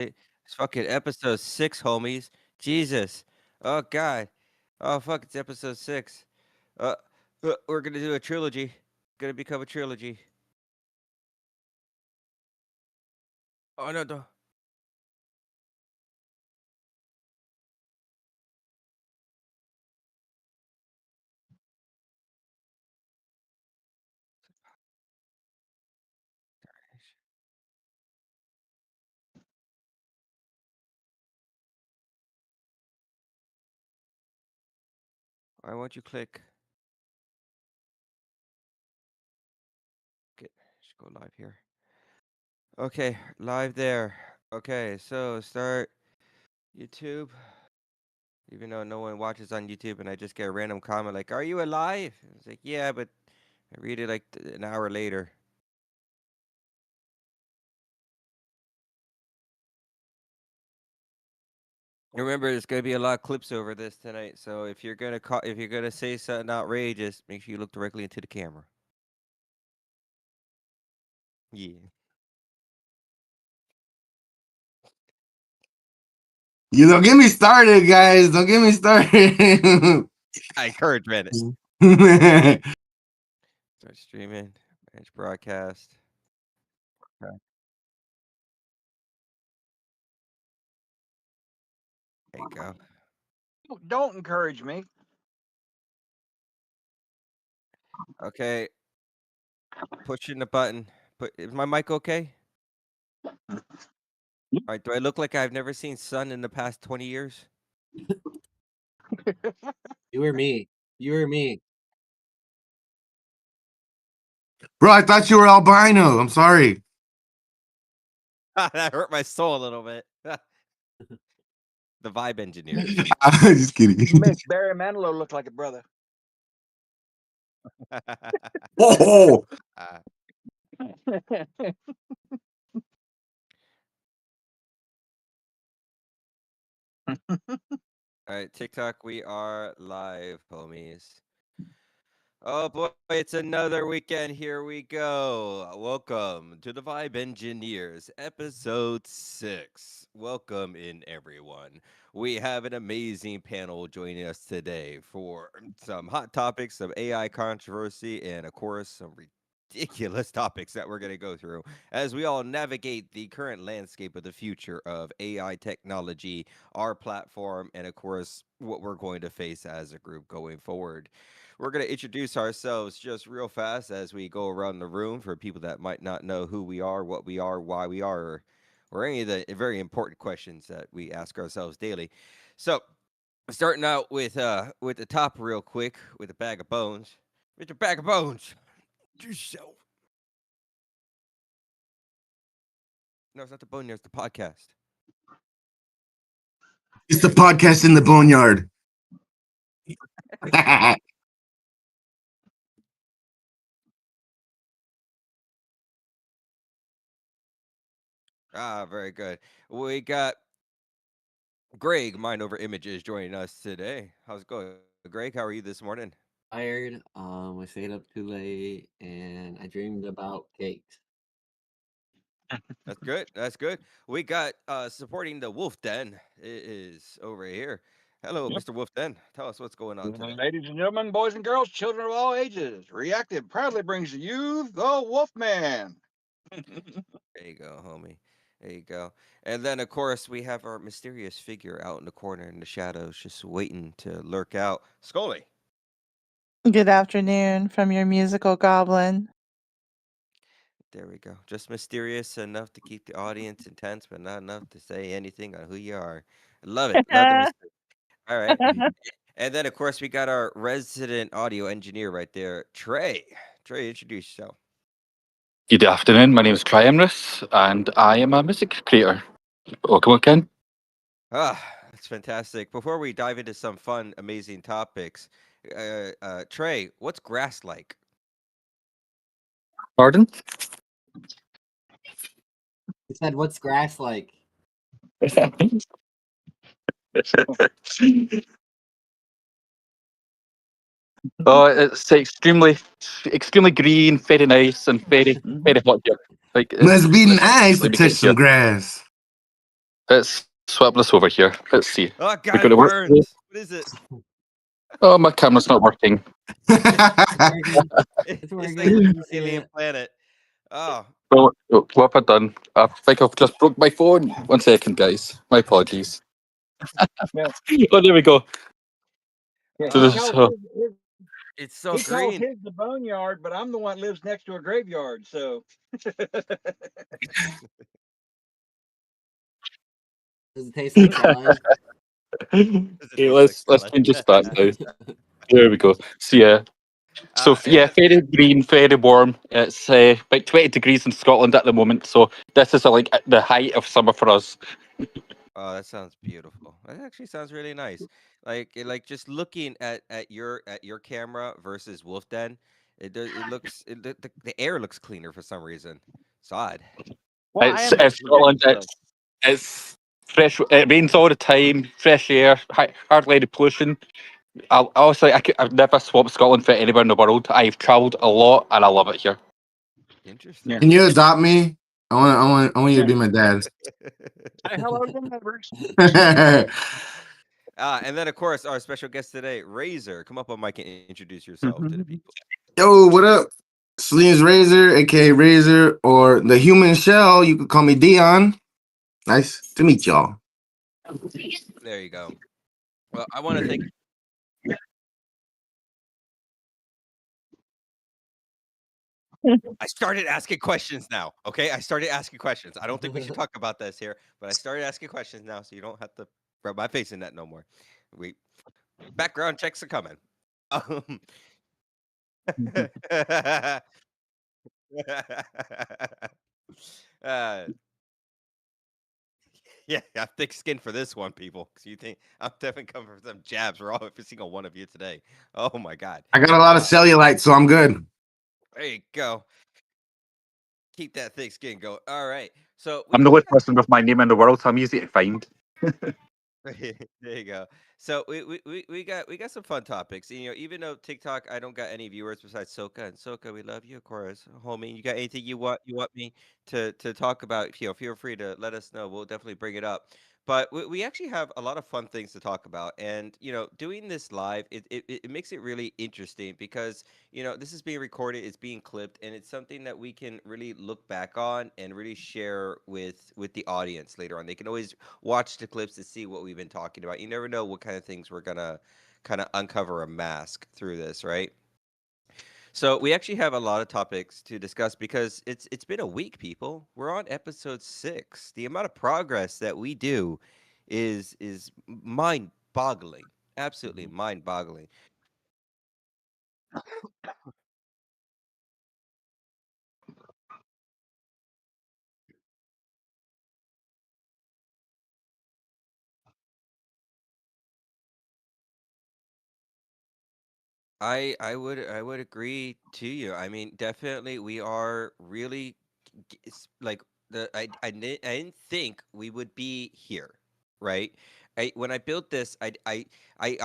It's fucking episode 6, homies. Jesus. Oh god. Oh fuck, it's episode 6. Uh, we're gonna do a trilogy. Gonna become a trilogy. Oh no, no. Why won't you click? Get just go live here. Okay, live there. Okay, so start YouTube. Even though no one watches on YouTube and I just get a random comment like, "Are you alive?" It's like, "Yeah," but I read it like an hour later. Remember, there's gonna be a lot of clips over this tonight, so if you're gonna say something outrageous, make sure you look directly into the camera. Yeah, You don't get me started, guys. Don't get me started. I encourage Reddit. Start streaming, manage broadcast. Okay. There you go. Don't encourage me. Okay, pushing the button. Is my mic okay? All right. Do I look like I've never seen sun in the past 20 years? You or me? You or me? Bro, I thought you were albino. I'm sorry. That hurt my soul a little bit. The vibe engineers. I'm just kidding. Miss Barry Manilow looked like a brother. Oh, All right, TikTok, we are live, homies. Oh boy, it's another weekend. Here we go. Welcome to the Vibe Engineers, episode 6. Welcome in, everyone. We have an amazing panel joining us today for some hot topics, some AI controversy, and of course, some ridiculous topics that we're going to go through as we all navigate the current landscape of the future of AI technology, our platform, and of course, what we're going to face as a group going forward. We're going to introduce ourselves just real fast as we go around the room for people that might not know who we are, what we are, why we are, or any of the very important questions that we ask ourselves daily. So, starting out with the top real quick with a bag of bones. Mr. Bag of Bones. Yourself. No, it's not the boneyard, it's the podcast. it's the podcast in the boneyard. Ah, very good. We got Greg, Mind Over Images, joining us today. How's it going? Greg, how are you this morning? Tired. I stayed up too late, and I dreamed about cakes. That's good. That's good. We got supporting the Wolf Den is over here. Hello, Yep. Mr. Wolf Den. Tell us what's going on today. Ladies and gentlemen, boys and girls, children of all ages, Reactive proudly brings to you the Wolfman. There you go, homie. There you go. And then, of course, we have our mysterious figure out in the corner in the shadows, just waiting to lurk out. Scully. Good afternoon from your musical goblin. There we go. Just mysterious enough to keep the audience intense, but not enough to say anything on who you are. Love it. Love the mystery. All right. And then, of course, we got our resident audio engineer right there, Trey. Trey, introduce yourself. Good afternoon. My name is Trey Emrys, and I am a music creator. Welcome again. Ah, that's fantastic. Before we dive into some fun, amazing topics, Trey, what's grass like? Pardon? He said, "What's grass like?" Oh, it's extremely green, very nice, and very hot here. Like Must be listen, nice to let me touch get some here. grass. Let's swap this over here. Let's see. Oh We God, got it to work. burns. What is it? Oh, my camera's not working. It's It's working. like I can see alien it. planet. Oh, Well, what have I done? I think I've just broke my phone. 1 second, guys. My apologies. Yeah. Oh, there we go. Yeah, So he Oh. this, calls it's so he calls green. his the boneyard, but I'm the one that lives next to a graveyard. So Does it taste like salad? Does it okay, taste like let's salad? change this back now. There we go. So yeah, so And yeah, then- very green, very warm. It's about 20 degrees in Scotland at the moment. So this is like at the height of summer for us. oh, that sounds beautiful. That actually sounds really nice. Like just looking at your camera versus Wolf Den, it looks the air looks cleaner for some reason. It's odd. well, I am It's Scotland. so. It's fresh. It rains all the time. Fresh air, hardly any pollution. Honestly, I've never swapped Scotland for anywhere in the world. I've travelled a lot and I love it here. Interesting. Yeah. Can you adopt me? I want you to be my dad. Hello, neighbors. And then of course our special guest today, Razor. Come up on mic and introduce yourself to the people. Yo, what up? Sleeves Razor, aka Razor, or the Human Shell. You could call me Dion. Nice to meet y'all. There you go. Well, I want to thank. I started asking questions now. Okay, I started asking questions. I don't think we should talk about this here, but I started asking questions now, so you don't have to rub my face in that no more. We background checks are coming. Um, uh, yeah, I have thick skin for this one, people. Because you think I'm definitely coming for some jabs for every single one of you today. Oh my god. I got a lot of cellulite, so I'm good. There you go. Keep that thick skin going. All right. So I'm the only person with my name in the world, so I'm easy to find. there you go. So we got some fun topics. You know, even though TikTok, I don't got any viewers besides Soka, and Soka, we love you, of course, homie. You got anything you want me to talk about? You know, feel free to let us know. We'll definitely bring it up. But we actually have a lot of fun things to talk about, and you know, doing this live, it makes it really interesting because you know this is being recorded, it's being clipped, and it's something that we can really look back on and really share with the audience later on. They can always watch the clips to see what we've been talking about. You never know what kind of things we're gonna kind of uncover a mask through this, right? So we actually have a lot of topics to discuss because it's been a week, people. We're on episode 6. The amount of progress that we do is mind-boggling. Absolutely mind-boggling. I would agree to you. I mean, definitely we are really like I didn't think we would be here, right? When I built this, I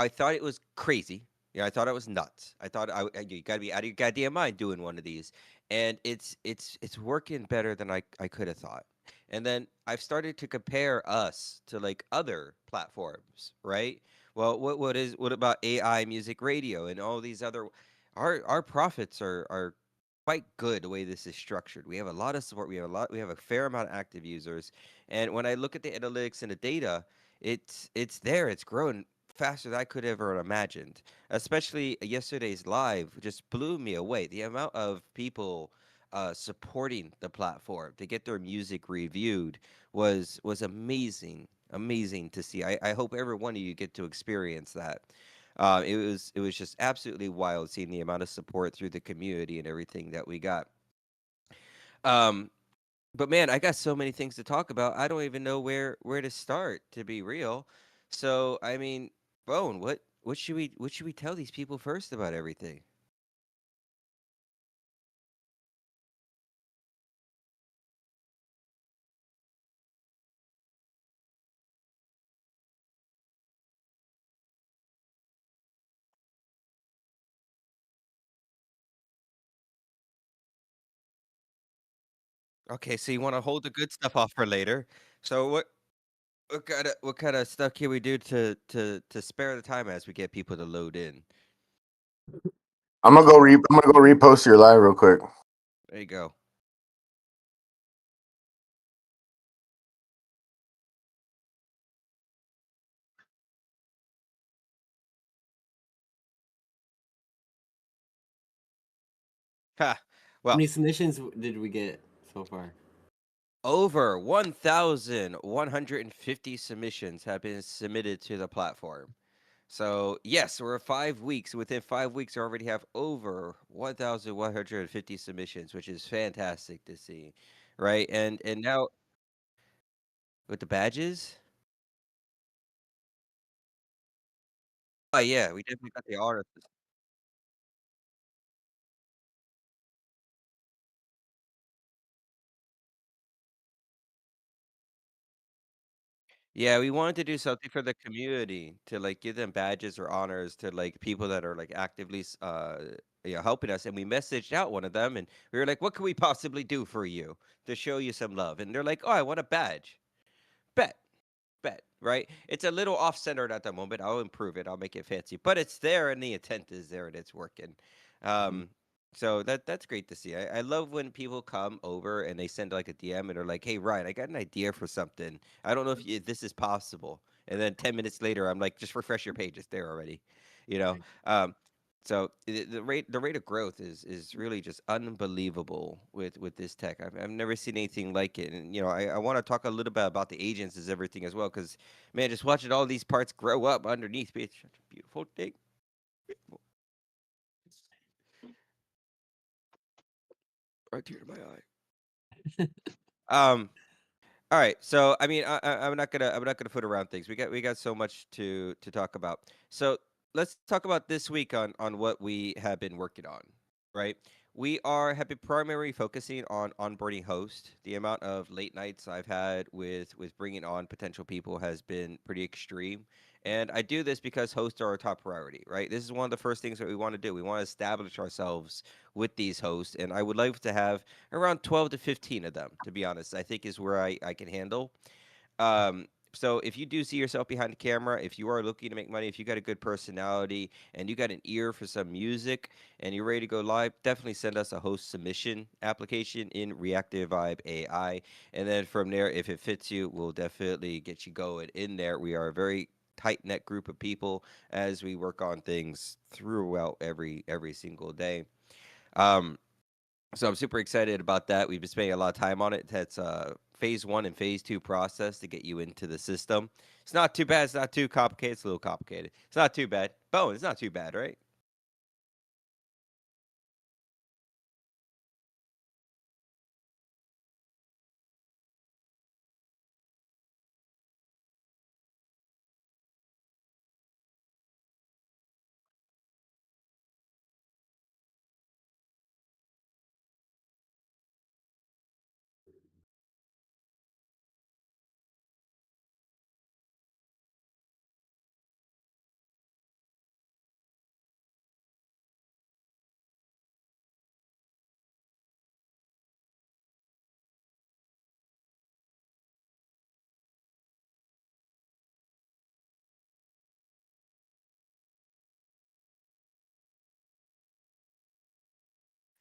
thought it was crazy. Yeah, I thought it was nuts. I thought you got to be out of your goddamn mind doing one of these, and it's working better than I could have thought. And then I've started to compare us to like other platforms, right? Well, what about AI music radio and all these other our profits are quite good the way this is structured. We have a lot of support. We have a fair amount of active users. And when I look at the analytics and the data, it's there. It's growing faster than I could ever imagined. Especially yesterday's live just blew me away. The amount of people supporting the platform to get their music reviewed was amazing. Amazing to see. I hope every one of you get to experience that. It was just absolutely wild seeing the amount of support through the community and everything that we got. Um, but man, I got so many things to talk about. I don't even know where to start, to be real. So I mean, Bone, what should we tell these people first about everything? Okay, so you want to hold the good stuff off for later. So what? what kind of stuff can we do to spare the time as we get people to load in? I'm gonna go repost your live real quick. There you go. Ha. How Well, many submissions did we get so far? over 1,150 submissions have been submitted to the platform. So yes, we're 5 weeks. Within 5 weeks, we already have over 1,150 submissions, which is fantastic to see, right? And now with the badges, oh yeah, we definitely got the honor. Yeah, we wanted to do something for the community to like give them badges or honors to like people that are like actively helping us. And we messaged out one of them and we were like, what can we possibly do for you to show you some love? And they're like, oh, I want a badge. Bet. Bet, right? It's a little off-centered at the moment. I'll improve it. I'll make it fancy, but it's there, and the intent is there, and it's working. Um, so that's great to see. I love when people come over and they send like a DM and are like, "Hey, Ryan, I got an idea for something. I don't know if this is possible." And then 10 minutes later, I'm like, "Just refresh your page. It's there already." You know. Right. So the rate of growth is really just unbelievable with this tech. I've never seen anything like it. And I want to talk a little bit about the agents as everything as well, because man, just watching all these parts grow up underneath me, it's such a beautiful thing. Beautiful. Right tear to my eye. All right, so I mean, I'm not gonna put around things. We got so much to talk about. So let's talk about this week on what we have been working on. Right, have been primarily focusing on onboarding host. The amount of late nights I've had with bringing on potential people has been pretty extreme, and I do this because hosts are our top priority. Right, this is one of the first things that we want to do. We want to establish ourselves with these hosts, and I would like to have around 12 to 15 of them, to be honest, I think is where I can handle. So if you do see yourself behind the camera, if you are looking to make money, if you got a good personality and you got an ear for some music and you're ready to go live, definitely send us a host submission application in Reactive Vibe AI. And then from there, if it fits you, we'll definitely get you going in there. We are a very tight knit group of people as we work on things throughout every single day. Um, so I'm super excited about that. We've been spending a lot of time on it. That's phase one and phase two process to get you into the system. It's not too bad. It's not too complicated. It's a little complicated. It's not too bad. Bone, it's not too bad, right?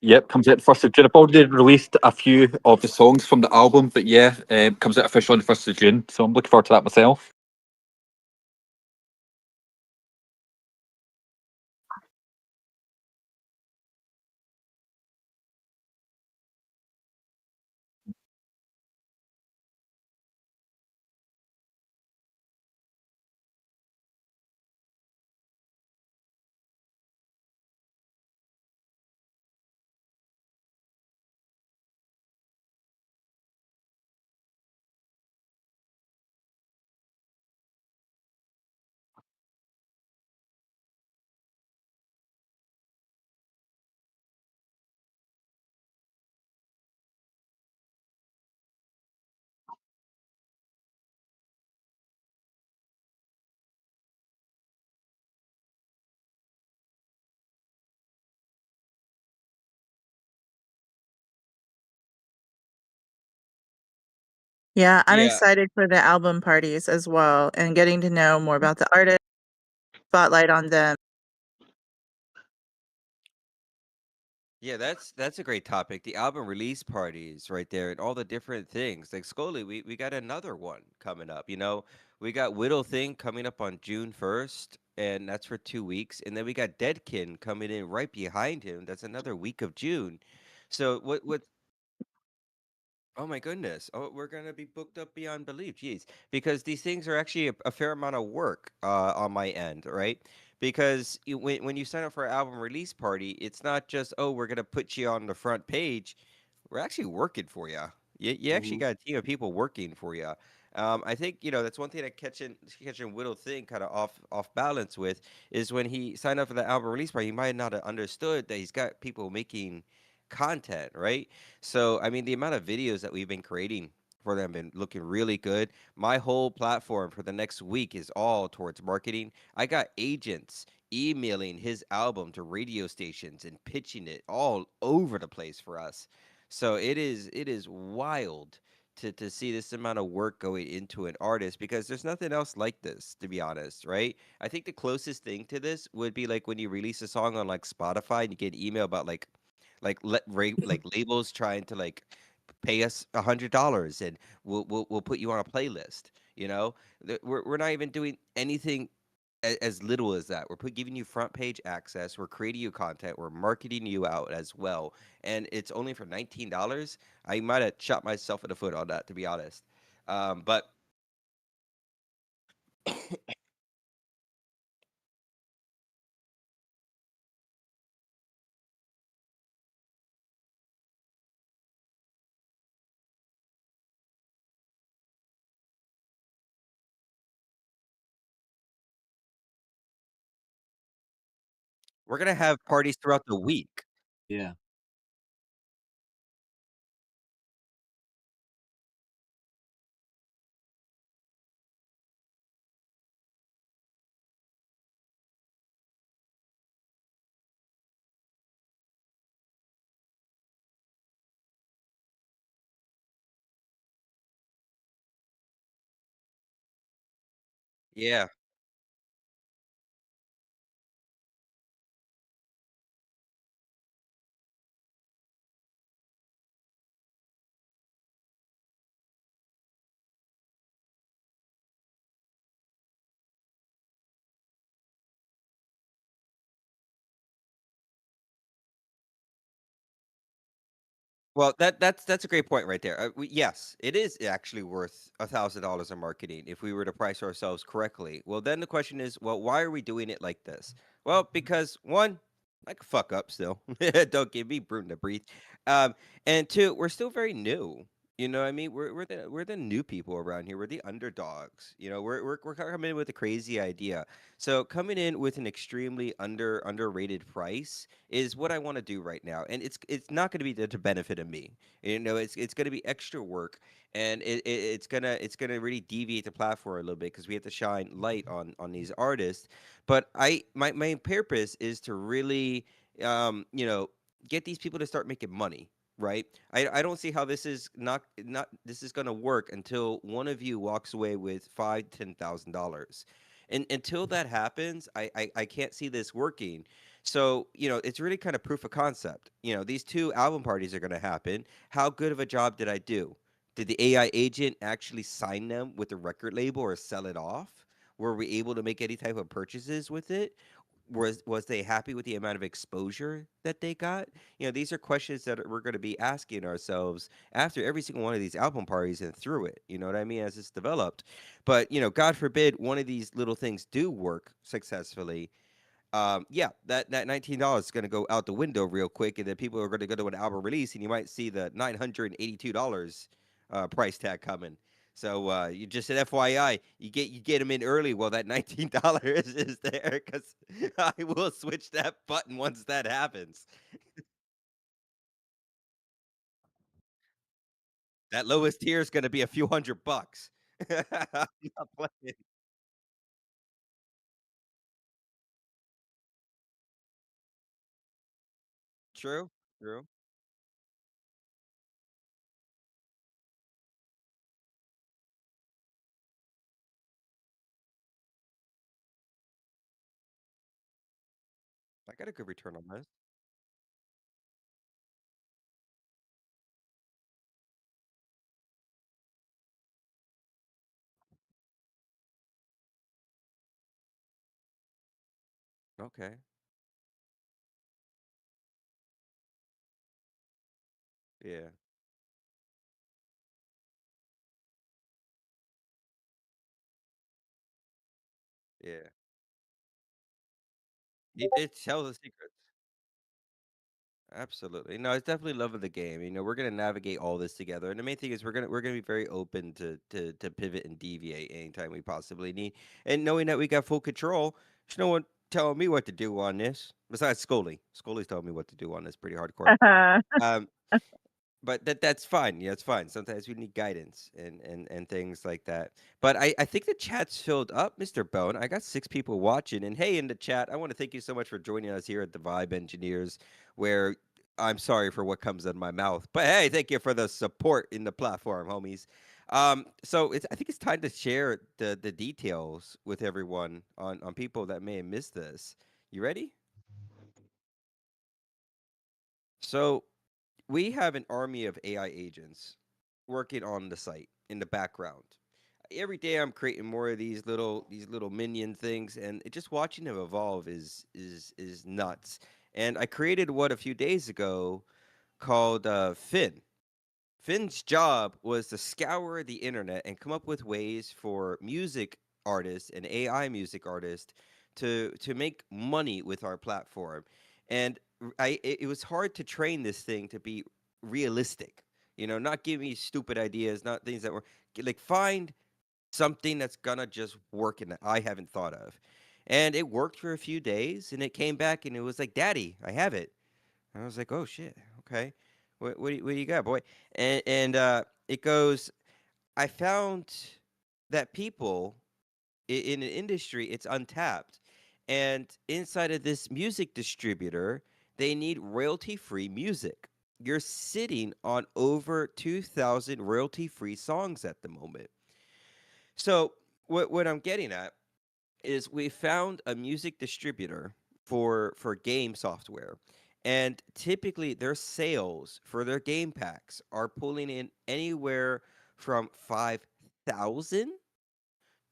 Yep, comes out the 1st of June. I've already released a few of the songs from the album, but yeah, comes out officially on the 1st of June. So I'm looking forward to that myself. Yeah, I'm Yeah. excited for the album parties as well and getting to know more about the artist, spotlight on them. Yeah, that's a great topic. The album release parties right there and all the different things. Like Scully, we got another one coming up. We got Whittle Thing coming up on June 1st, and that's for 2 weeks. And then we got Deadkin coming in right behind him. That's another week of June. So what Oh my goodness. Oh, we're gonna be booked up beyond belief. Jeez. Because these things are actually a fair amount of work on my end, right? Because when you sign up for an album release party, it's not just, oh, we're gonna put you on the front page. We're actually working for you. You actually Hmm. got a team of people working for you. I think that's one thing that catching Whittle thing kind of off balance with is when he signed up for the album release party, he might not have understood that he's got people making content, right? So, I mean, the amount of videos that we've been creating for them been looking really good. My whole platform for the next week is all towards marketing. I got agents emailing his album to radio stations and pitching it all over the place for us. So it is wild to see this amount of work going into an artist because there's nothing else like this, to be honest, right? I think the closest thing to this would be like when you release a song on like Spotify and you get an email about like labels trying to like pay us $100 and we'll put you on a playlist. We're not even doing anything as little as that. Giving you front page access. We're creating you content. We're marketing you out as well, and it's only for $19. I might have shot myself in the foot on that, to be honest. But we're gonna have parties throughout the week. Yeah. Yeah. Well, that's a great point right there. Yes, it is actually worth $1,000 in marketing if we were to price ourselves correctly. Well, then the question is, well, why are we doing it like this? Well, because one, I could fuck up still. Don't give me room to breathe. Um, and two, we're still very new. You know what I mean? We're the new people around here. We're the underdogs. We're coming in with a crazy idea. So coming in with an extremely underrated price is what I want to do right now, and it's not going to be to benefit of me. It's going to be extra work, and it's gonna really deviate the platform a little bit because we have to shine light on these artists. But my main purpose is to really, get these people to start making money. Right. I don't see how this is not this is gonna work until one of you walks away with $5,000 to $10,000. And until that happens, I can't see this working. So, it's really kind of proof of concept. These two album parties are going to happen. How good of a job did I do? Did the AI agent actually sign them with the record label or sell it off? Were we able to make any type of purchases with it? Was they happy with the amount of exposure that they got? These are questions that we're going to be asking ourselves after every single one of these album parties and through it. You know what I mean? As it's developed. But, God forbid one of these little things do work successfully. Yeah, that $19 is going to go out the window real quick, and then people are going to go to an album release, and you might see the $982 price tag coming. So you just an FYI, you get them in early while that $19 is there, because I will switch that button once that happens. That lowest tier is going to be a few $100. I'm not playing. True, true. I got a good return on this. Okay. Yeah. Yeah. It tells the secrets. Absolutely. No, it's definitely love of the game. We're gonna navigate all this together. And the main thing is we're gonna be very open to pivot and deviate anytime we possibly need. And knowing that we got full control, there's no one telling me what to do on this. Besides Scully. Scully's telling me what to do on this pretty hardcore. Um, but that's fine. Yeah, it's fine. Sometimes we need guidance and things like that. But I think the chat's filled up, Mr. Bone. I got 6 people watching. And hey, in the chat, I want to thank you so much for joining us here at the Vibe Engineers, where I'm sorry for what comes in my mouth. But hey, thank you for the support in the platform, homies. So I think it's time to share the details with everyone on people that may have missed this. You ready? So we have an army of AI agents working on the site in the background. Every day I'm creating more of these little minion things, and just watching them evolve is nuts. And I created what a few days ago called Finn. Finn's job was to scour the internet and come up with ways for music artists and AI music artists to make money with our platform. And it was hard to train this thing to be realistic. Not give me stupid ideas, not things that were like find something that's gonna just work and that I haven't thought of. And it worked for a few days, and it came back and it was like, "Daddy, I have it." And I was like, "Oh shit, okay. What do you got, boy?" And it goes, "I found that people in an industry, it's untapped, and inside of this music distributor, they need royalty-free music. You're sitting on over 2,000 royalty-free songs at the moment." So what I'm getting at is we found a music distributor for game software, and typically their sales for their game packs are pulling in anywhere from 5,000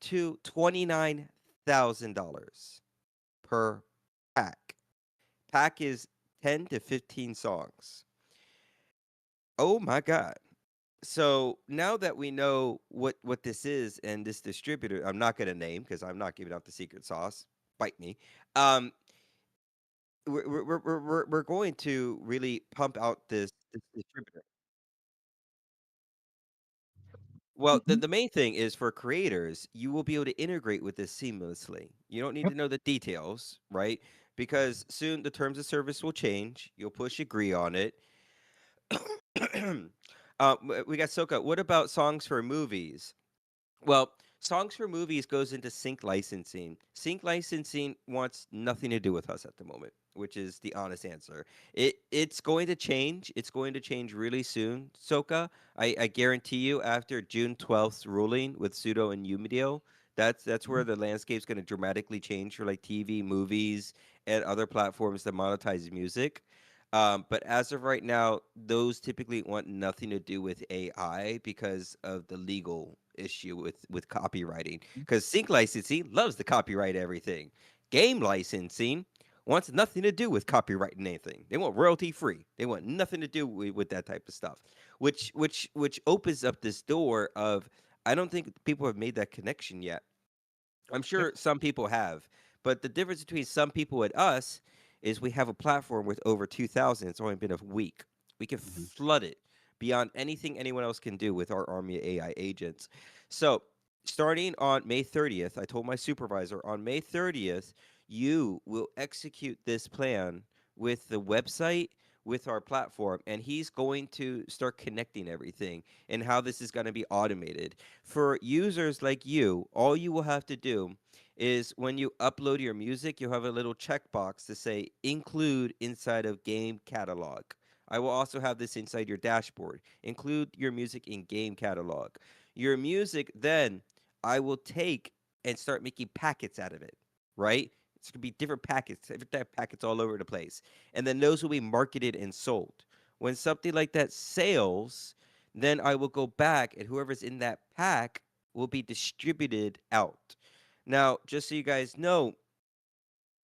to $29,000 per pack. Pack is 10 to 15 songs. Oh my god. So now that we know what this is and this distributor, I'm not going to name because I'm not giving out the secret sauce. Bite me. Um, we're going to really pump out this distributor. Well, the main thing is for creators, you will be able to integrate with this seamlessly. You don't need Yep. to know the details, right? Because soon the terms of service will change. You'll push agree on it. We got Soka. What about songs for movies? Well, songs for movies goes into sync licensing. Sync licensing wants nothing to do with us at the moment, which is the honest answer. It's going to change. It's going to change really soon, Soka. I guarantee you, after June 12th's ruling with Sudo and Umedio, that's where the landscape's going to dramatically change for like TV, movies, and other platforms that monetize music. But as of right now, those typically want nothing to do with AI because of the legal issue with copywriting. Because sync licensing loves to copyright everything. Game licensing wants nothing to do with copyrighting anything. They want royalty free. They want nothing to do with that type of stuff. Which opens up this door of I don't think people have made that connection yet. I'm sure some people have, but the difference between some people and us is we have a platform with over 2,000. It's only been a week. We can flood it beyond anything anyone else can do with our army of AI agents. So, starting on May 30th, I told my supervisor on May 30th, you will execute this plan with the website, with our platform, and he's going to start connecting everything and how this is going to be automated. For users like you, all you will have to do is when you upload your music, you'll have a little checkbox to say include inside of game catalog. I will also have this inside your dashboard. Include your music in game catalog. Your music, then I will take and start making packets out of it, right? It's gonna be different packets, different type of packets all over the place, and then those will be marketed and sold. When something like that sells, then I will go back, and whoever's in that pack will be distributed out. Now, just so you guys know,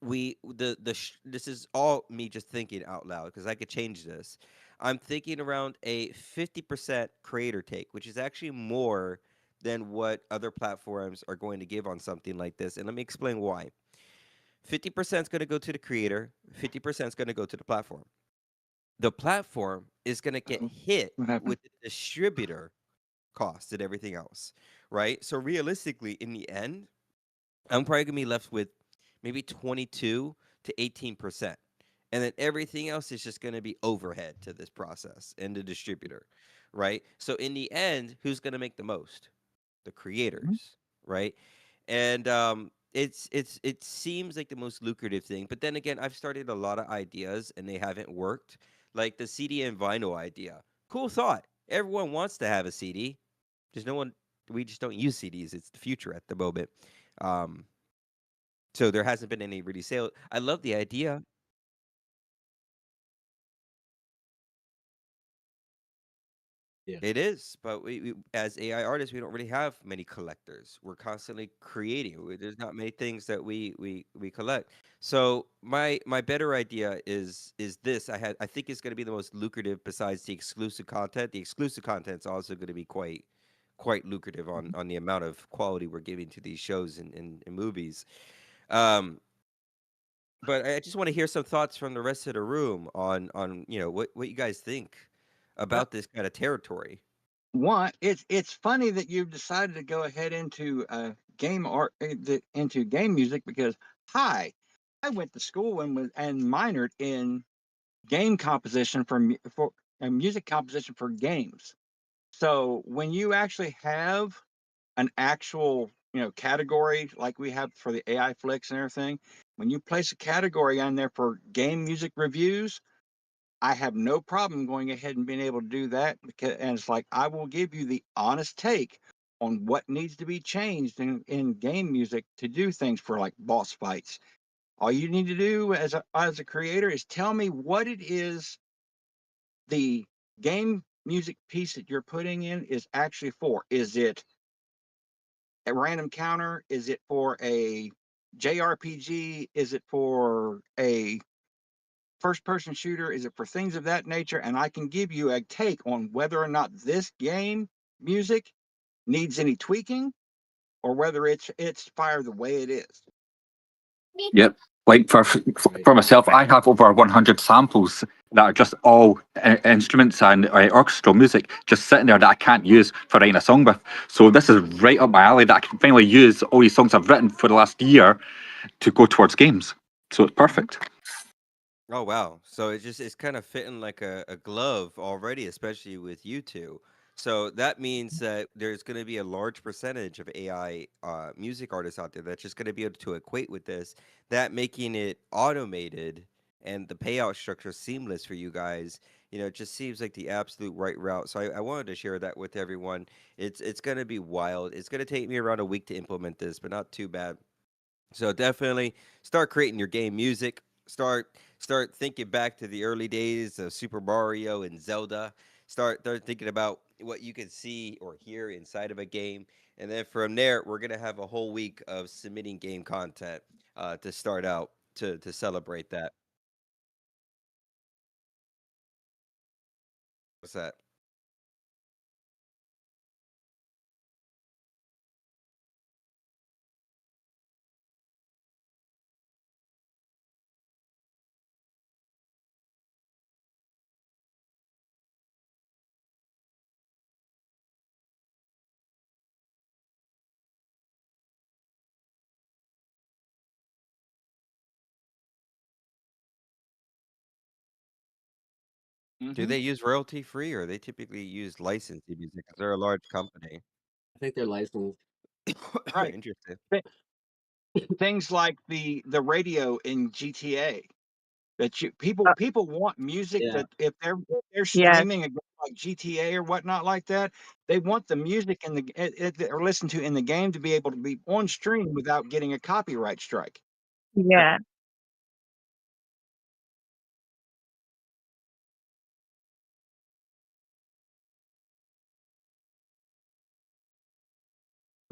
this is all me just thinking out loud because I could change this. I'm thinking around a 50% creator take, which is actually more than what other platforms are going to give on something like this. And let me explain why. 50% is going to go to the creator, 50% is going to go to the platform. The platform is going to get hit What happened? with the distributor costs and everything else, right? So realistically, in the end, I'm probably gonna be left with maybe 22 to 18%. And then everything else is just gonna be overhead to this process and the distributor, right? So in the end, who's gonna make the most? The creators, right? And it seems like the most lucrative thing. But then again, I've started a lot of ideas and they haven't worked. Like the CD and vinyl idea. Cool thought. Everyone wants to have a CD. There's no one we just don't use CDs. It's the future at the moment. Um, so there hasn't been any really sale. I love the idea. Yeah. It is, but we as AI artists, we don't really have many collectors. We're constantly creating. There's not many things that we collect. So my better idea is this. I think it's going to be the most lucrative besides the exclusive content. The exclusive content is also going to be quite lucrative on the amount of quality we're giving to these shows and movies. Um, but I just want to hear some thoughts from the rest of the room on what you guys think Well, about this kind of territory. one, it's funny that you've decided to go ahead into game art, into game music because hi, I went to school and minored in game composition for music composition for games. So when you actually have an actual category like we have for the AI flicks and everything, when you place a category on there for game music reviews, I have no problem going ahead and being able to do that because, and it's like I will give you the honest take on what needs to be changed in game music to do things for like boss fights. All you need to do as a creator is tell me what it is the game music piece that you're putting in is actually for. Is it a random counter? Is it for a JRPG? Is it for a first person shooter? Is it for things of that nature? And I can give you a take on whether or not this game music needs any tweaking or whether it's fire the way it is. Yep. Like for myself, I have over 100 samples that are just all instruments and orchestral music just sitting there that I can't use for writing a song with. So this is right up my alley that I can finally use all these songs I've written for the last year to go towards games. So it's perfect. Oh wow. So it's kind of fitting like a glove already, especially with you two. So that means that there's going to be a large percentage of AI music artists out there that's just going to be able to equate with this, that making it automated and the payout structure seamless for you guys. It just seems like the absolute right route. So I wanted to share that with everyone. It's going to be wild. It's going to take me around a week to implement this, but not too bad. So definitely start creating your game music. Start thinking back to the early days of Super Mario and Zelda. Start thinking about what you can see or hear inside of a game, and then from there, we're gonna have a whole week of submitting game content to start out to celebrate that. What's that? Do Mhm. they use royalty free or they typically use licensed music because they're a large company? I think they're licensed. Right. Interesting. Things like the radio in GTA that people want music Yeah. that if they're Yes. streaming a game like GTA or whatnot like that, they want the music in that are listened to in the game to be able to be on stream without getting a copyright strike. Yeah.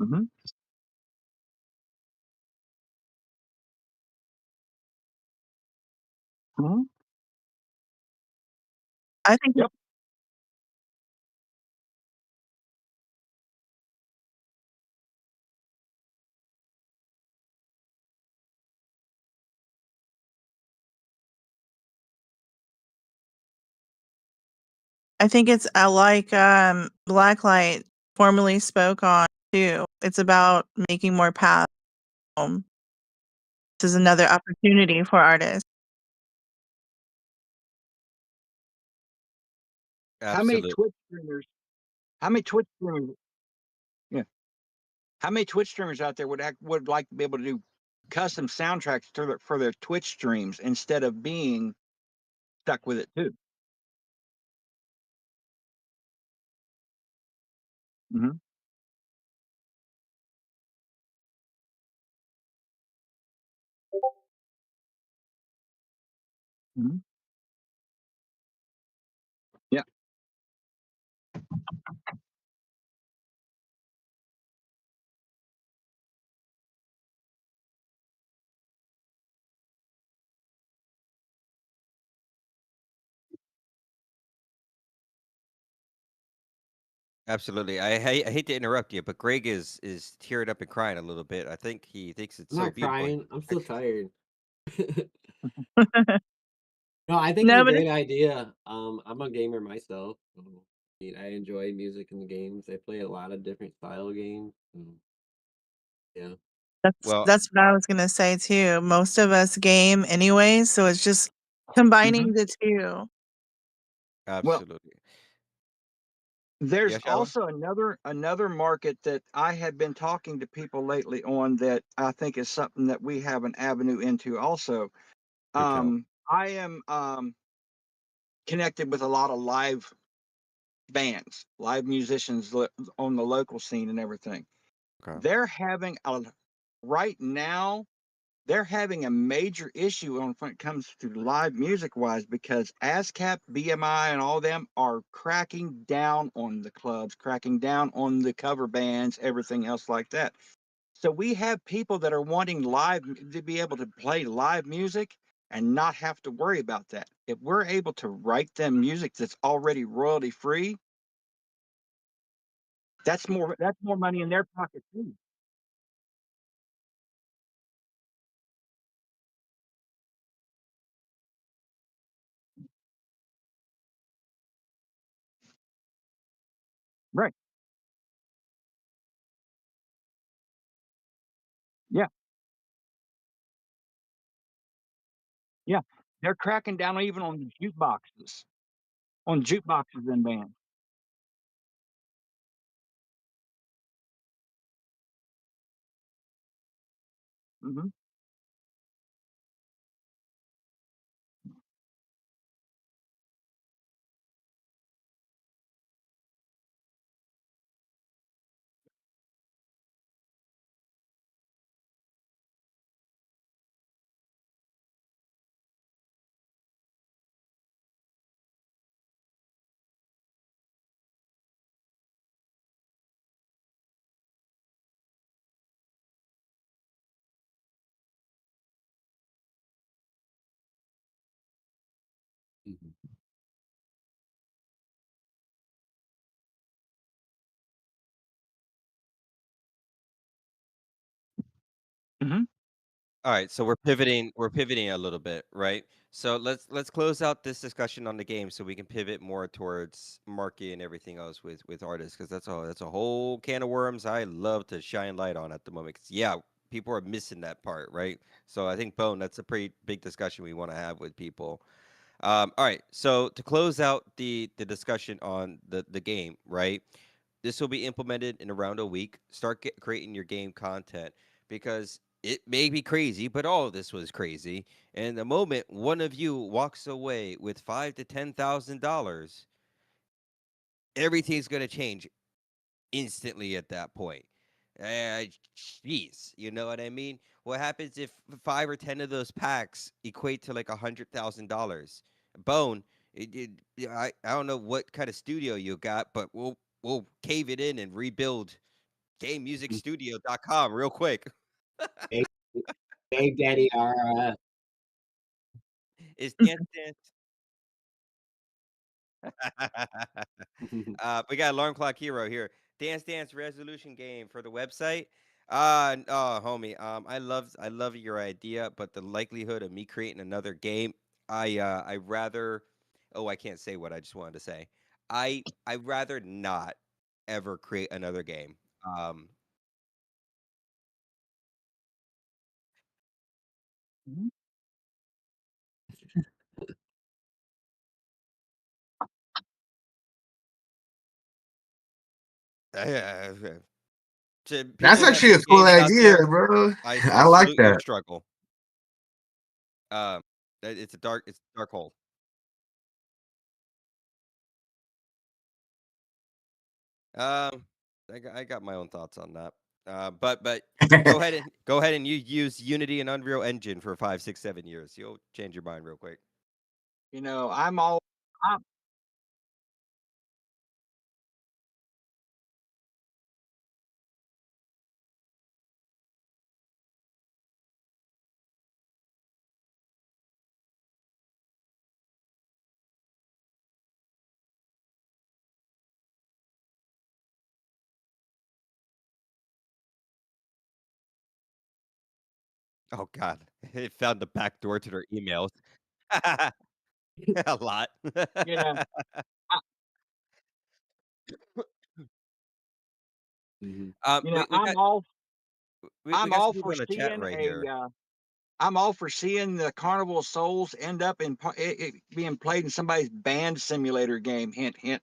Mm-hmm. Mm-hmm. I think Yep. I think it's like Blacklight formerly spoke on too. It's about making more paths home. This is another opportunity for artists. How many Absolutely. Twitch streamers? How many Twitch streamers? Yeah. How many Twitch streamers out there would like to be able to do custom soundtracks for their Twitch streams instead of being stuck with it too? Mm-hmm. Mm-hmm. Yeah. Absolutely. I hate to interrupt you, but Greg is tearing up and crying a little bit. I think he thinks it's I'm so not beautiful. crying. I'm still tired. No, I think it's No, a but great idea. I'm a gamer myself. So, I mean, I enjoy music in the games. I play a lot of different style games. So, yeah. Well, that's what I was gonna say too. Most of us game anyway, so it's just Mm-hmm. combining the two. Well, absolutely. there's Yeah, Shallow? also another market that I have been talking to people lately on that I think is something that we have an avenue into also. Do tell. I am connected with a lot of live bands, live musicians on the local scene and everything. Okay. They're having a right now they're having a major issue on when it comes to live music wise because ASCAP, BMI, and all them are cracking down on the clubs, cracking down on the cover bands, everything else like that. So we have people that are wanting live to be able to play live music and not have to worry about that. If we're able to write them music that's already royalty free, that's more money in their pocket too. Right. Yeah. Yeah. They're cracking down even on the jukeboxes and bands. Hmm. Mhm. Hmm. All right, so we're pivoting a little bit, right? So let's close out this discussion on the game so we can pivot more towards market and everything else with artists because that's a whole can of worms I love to shine light on at the moment. 'Cause, yeah, people are missing that part, right? So I think Bone, that's a pretty big discussion we want to have with people. All right, so to close out the discussion on the game, right? This will be implemented in around a week. Start creating your game content because it may be crazy, but all of this was crazy. And the moment one of you walks away with $5,000 to $10,000, everything's going to change instantly at that point. Jeez, you know what I mean? What happens if 5 or 10 of those packs equate to like $100,000? Bone, I don't know what kind of studio you got, but we'll cave it in and rebuild GameMusicStudio.com real quick. Dave, Dave Daddy, our It's Dance Dance. We got Alarm Clock Hero here. Dance Dance resolution game for the website. Oh, homie. I love your idea, but the likelihood of me creating another game, I rather. Oh, I can't say what I just wanted to say. I rather not ever create another game. Um, Mhm. to That's people who have actually a made cool games out idea, there, bro. I I like salute your that. struggle. Um, it's a dark hole. Um, I got my own thoughts on that. But go ahead and you use Unity and Unreal Engine for 5, 6, 7 years. You'll change your mind real quick. You know, I'm all. I'm, Oh God, it found the back door to their emails. A lot. you know, I, Mhm. you know, We got we I'm got some all people for in the chat seeing right a. here. I'm all for seeing the Carnival of Souls end up it being played in somebody's band simulator game. Hint, hint.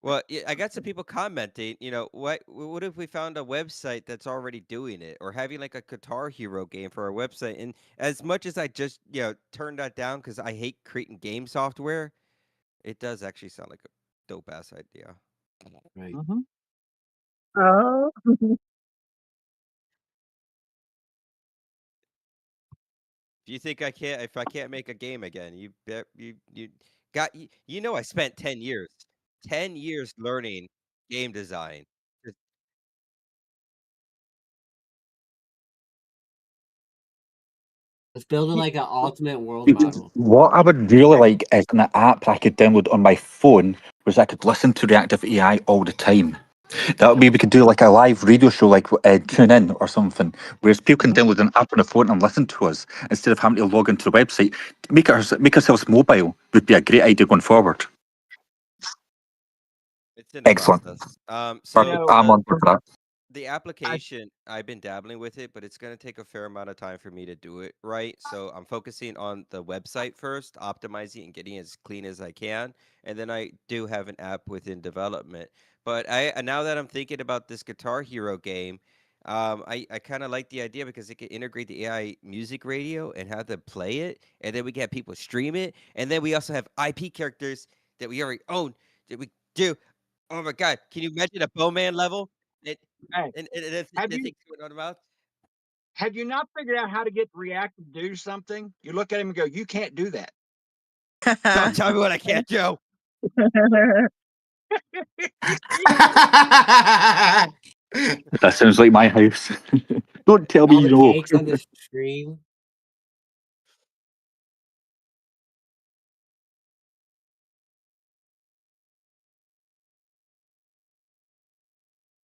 Well, yeah, I got some people commenting. What if we found a website that's already doing it, or having like a Guitar Hero game for our website? And as much as I just turned that down because I hate creating game software, it does actually sound like a dope ass idea. Right. Mhm. Oh. If I can't make a game again, you bet you got I spent 10 years learning game design. Just- Let's build it like an ultimate world model. What I would really like is an app I could download on my phone, which I could listen to Reactive AI all the time. That would be we could do like a live radio show, like tune in or something, whereas people can Mhm. download an app on the phone and listen to us instead of having to log into the website. Make ourselves mobile would be a great idea going forward. It's in the Excellent. process. You So Perfect. know, I'm on for that. the I application, I've been dabbling with it, but it's going to take a fair amount of time for me to do it right. So I'm focusing on the website first, optimizing and getting as clean as I can. And then I do have an app within development. But now that I'm thinking about this Guitar Hero game, I kind of like the idea because it can integrate the AI music radio and have them play it. And then we can have people stream it. And then we also have IP characters that we already own that we do. Oh my God. Can you imagine a Bowman level? hey, And have the you things going on about. have you not figured out how to get React to do something? You look at him and go, "You can't do that." Don't tell me what I can't do. That sounds like my house. Don't tell me All you the know. cakes on the screen.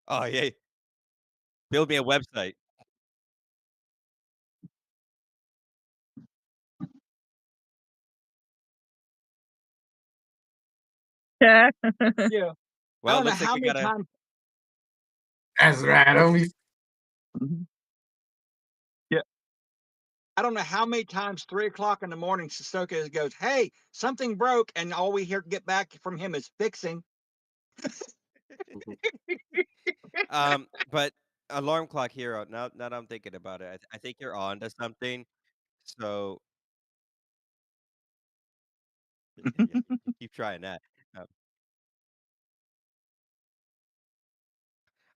Oh yeah, build me a website. Yeah. Yeah. I Well, it don't know looks like how we many gotta. times. That's right, homie. Mhm. Yeah. I don't know how many times 3 o'clock in the morning Sissoko goes, "Hey, something broke," and all we hear get back from him is fixing. Mhm. But alarm clock hero. Now that I'm thinking about it, I think you're on to something. So yeah, you keep trying that. Um,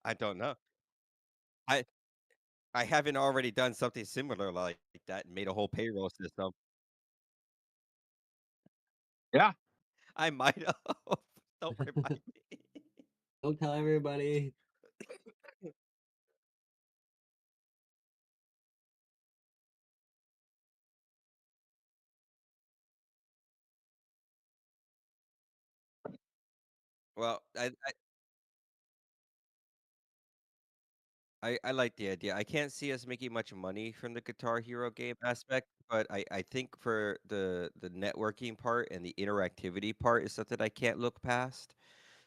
I don't know. I I haven't already done something similar like that and made a whole payroll system. Yeah. I might have. Don't remind me. Don't tell everybody. Well, I like the idea. I can't see us making much money from the Guitar Hero game aspect, but I think for the networking part and the interactivity part is something I can't look past.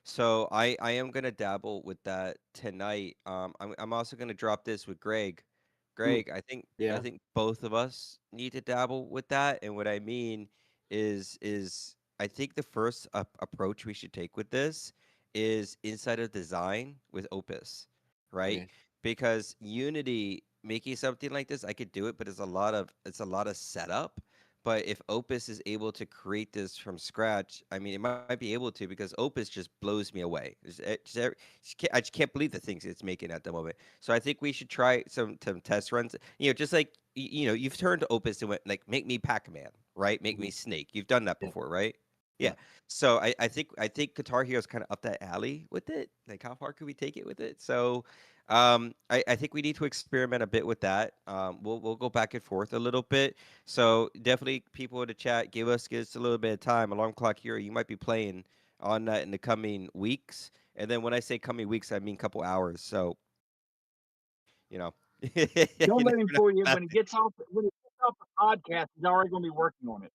So I am gonna dabble with that tonight. I'm also gonna drop this with Greg. Mm, Greg, I yeah. think both of us need to dabble with that. And what I mean is I think the first approach we should take with this is inside of design with Opus, right? Okay. Because Unity making something like this, I could do it, but it's a lot of setup. But if Opus is able to create this from scratch, I mean, it might be able to because Opus just blows me away. I just can't believe the things it's making at the moment. So I think we should try some test runs. You know, just like you've turned to Opus and went like, make me Pac-Man, right? Make me Mhm. Snake. You've done that Yeah. before, right? Yeah. Yeah. So I think Guitar Hero is kind of up that alley with it. Like, how far could we take it with it? So I think we need to experiment a bit with that. We'll go back and forth a little bit. So definitely, people in the chat, give us a little bit of time. Alarm Clock Hero, you might be playing on that in the coming weeks. And then when I say coming weeks, I mean couple hours. So you know, you Don't let never him know. fool you. When he gets off the podcast, he's already going to be working on it.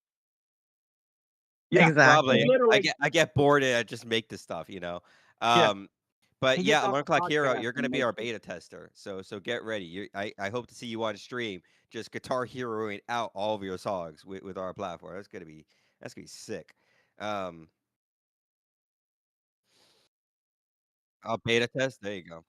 Yeah, Probably. Exactly. literally. I get bored and I just make the stuff. Yeah, Um, but he gets yeah, off Alarm the Clock Hero, podcast you're and gonna be makes our it. beta tester. So get ready. I hope to see you on stream, just Guitar Heroing out all of your songs with our platform. That's gonna be sick. Um, I'll beta test. There you go.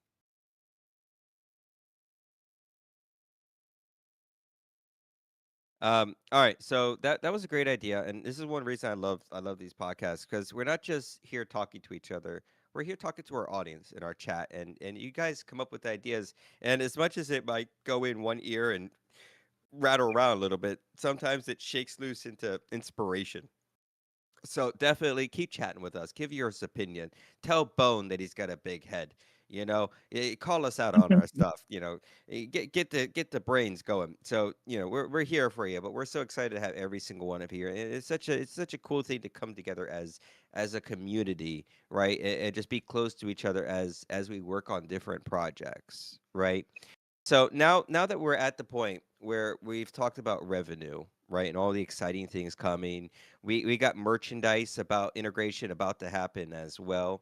All right, so that was a great idea, and this is one reason I love these podcasts because we're not just here talking to each other. We're here talking to our audience in our chat, and you guys come up with ideas. And as much as it might go in one ear and rattle around a little bit, sometimes it shakes loose into inspiration. So definitely keep chatting with us. Give your opinion. Tell Bone that he's got a big head. Call us out on our stuff. Get the brains going. So we're here for you. But we're so excited to have every single one of here. And it's such a cool thing to come together as a community, right? And just be close to each other as we work on different projects, right? So now that we're at the point where we've talked about revenue, right, and all the exciting things coming, we got merchandise about integration about to happen as well.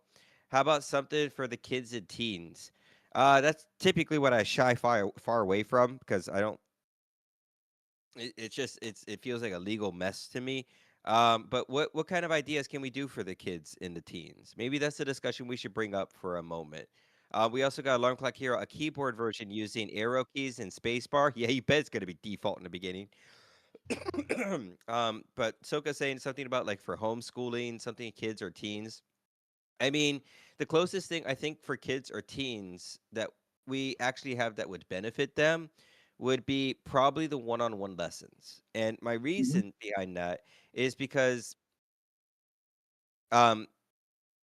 How about something for the kids and teens? That's typically what I shy far away from because I don't. It's just it feels like a legal mess to me. But what kind of ideas can we do for the kids and the teens? Maybe that's a discussion we should bring up for a moment. We also got Alarm Clock Hero, a keyboard version using arrow keys and spacebar. Yeah, you bet it's gonna be default in the beginning. But Soka saying something about like for homeschooling, something kids or teens. I mean, the closest thing I think for kids or teens that we actually have that would benefit them would be probably the one-on-one lessons. And my Mhm. reason behind that is because um,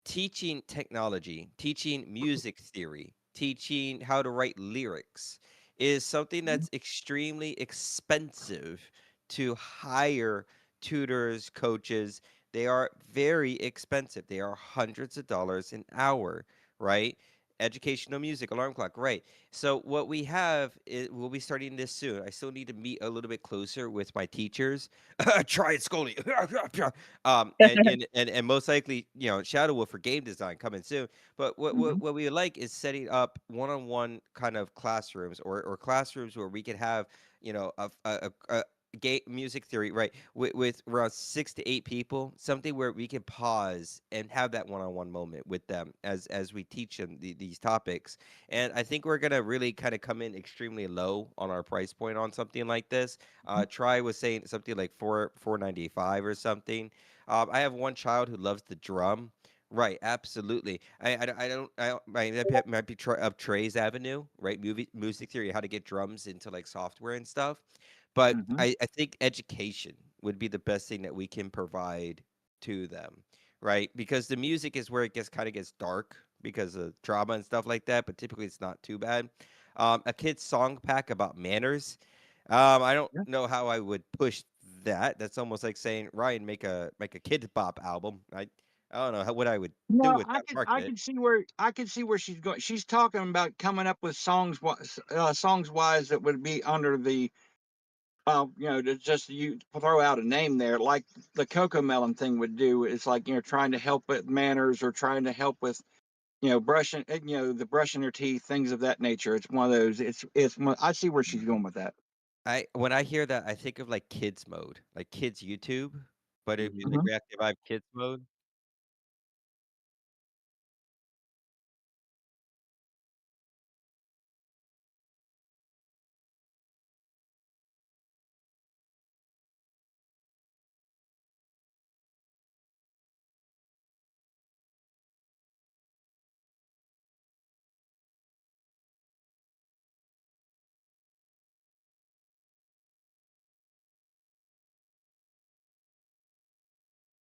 teaching technology, teaching music theory, teaching how to write lyrics is something that's extremely expensive to hire tutors, coaches. They are very expensive. They are hundreds of dollars an hour, right? Educational music, alarm clock, right? So what we have is we'll be starting this soon. I still need to meet a little bit closer with my teachers. Try it, Scully. And most likely, Shadow Wolf for game design coming soon. But what we would like is setting up one-on-one kind of classrooms or classrooms where we could have, a game music theory, right, with around 6 to 8 people, something where we can pause and have that one-on-one moment with them as we teach them these topics. And I think we're gonna really kind of come in extremely low on our price point on something like this. Try was saying something like 495 or something. I have one child who loves the drum, Right, absolutely. Might be up Trey's avenue, right? Music theory, how to get drums into like software and stuff. But Hmm. I think education would be the best thing that we can provide to them, right? Because the music is where it gets dark because of drama and stuff like that. But typically, it's not too bad. A kid's song pack about manners. I don't Yeah. know how I would push that. That's almost like saying, Ryan, make a kid bop album. I don't know what I would do No, with that I market. can see where she's going. She's talking about coming up with songs wise that would be under the to just you throw out a name there, like the Coco Melon thing would do. It's like trying to help with manners or trying to help with brushing the brushing her teeth, things of that nature. It's one of those. I see where she's going with that. When I hear that, I think of like kids mode, like kids YouTube, but in the Mhm. Reactive Vibe kids mode.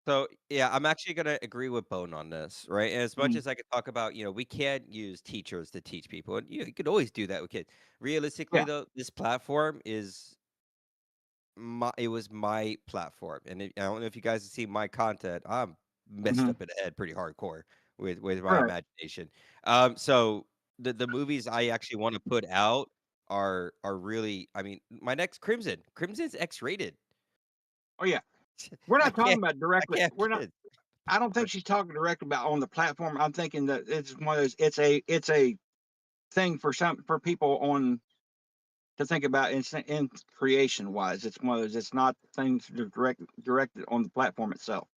So yeah, I'm actually gonna agree with Bone on this, right? And as much Mhm. as I could talk about, we can't use teachers to teach people, and you could always do that with kids. Realistically, Yeah. though, this platform is it was my platform, and I don't know if you guys have seen my content. I'm messed Mhm. up in the head pretty hardcore with my Right. imagination. So the movies I actually want to put out are really, I mean, my next Crimson's X-rated. Oh yeah. We're I not talking can't about I directly. can't We're have not. kids. I don't think she's talking directly about on the platform. I'm thinking that it's one of those. It's a thing for people on to think about in creation wise. It's one of those. It's not things directed on the platform itself.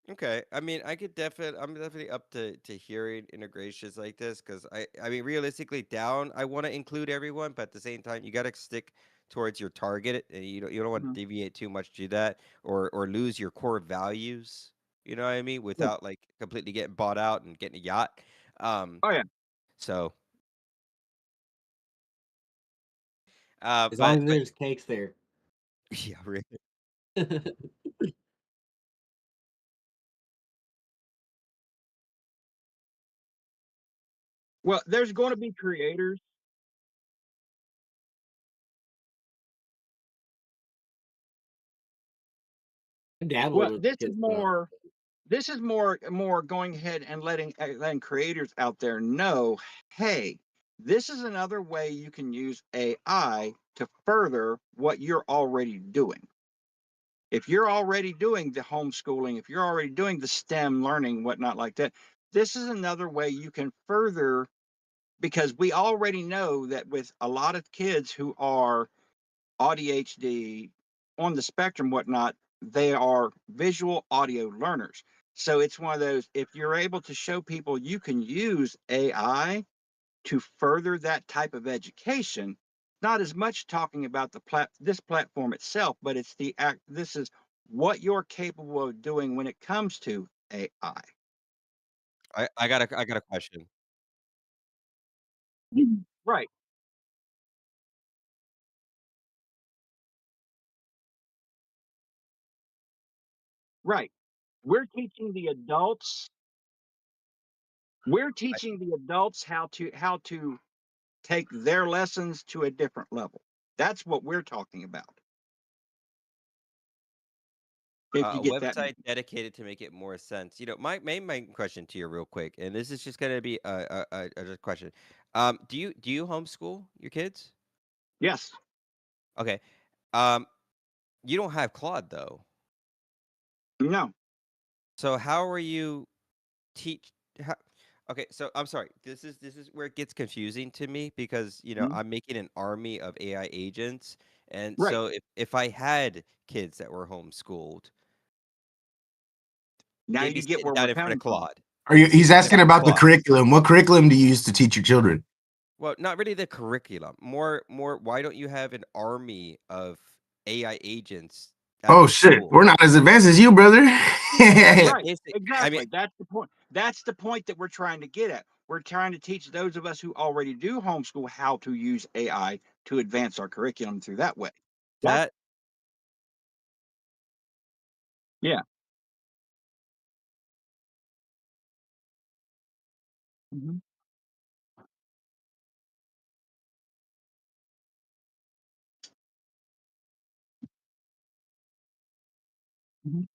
Okay, I mean, I'm definitely up to hearing integrations like this because I mean, realistically, down, I want to include everyone, but at the same time, you got to stick towards your target, and you don't want Mhm. to deviate too much to that or lose your core values. You know what I mean? Yeah. Without like completely getting bought out and getting a yacht. Um, Oh yeah. so, As long but as there's cakes there. yeah, really. Well, there's going to be creators. Dabbled Well, with this is kids stuff. more. This is more going ahead and letting creators out there know, hey, this is another way you can use AI to further what you're already doing. If you're already doing the homeschooling, if you're already doing the STEM learning, whatnot like that, this is another way you can further, because we already know that with a lot of kids who are ADHD on the spectrum, whatnot, they are visual audio learners. So it's one of those, if you're able to show people you can use AI to further that type of education, not as much talking about this platform itself, but it's the act, this is what you're capable of doing when it comes to AI. I got a question. Right, right. We're teaching the adults, we're I, teaching the adults how to take their lessons to a different level. That's what we're talking about. If you a get that. website dedicated to make it more sense. My main question to you, real quick, and this is just gonna be a question. Do you homeschool your kids? Yes. Okay. Um, you don't have Claude though. No. So how are you teach? How, okay, so I'm sorry. This is where it gets confusing to me because Mhm. I'm making an army of AI agents, and Right. so if I had kids that were homeschooled, Now they'd be you get sitting where down we're in front of coming from. Claude. Are you? They'd be He's sitting in asking front of about the Claude. curriculum. What curriculum do you use to teach your children? Well, not really the curriculum. More. Why don't you have an army of AI agents at Oh the shit, school. we're not as advanced as you, brother. Yeah, Right. I mean, Exactly. That's the point. That's the point that we're trying to get at. We're trying to teach those of us who already do homeschool how to use AI to advance our curriculum through that way. That's that yeah. Mhm, mhm,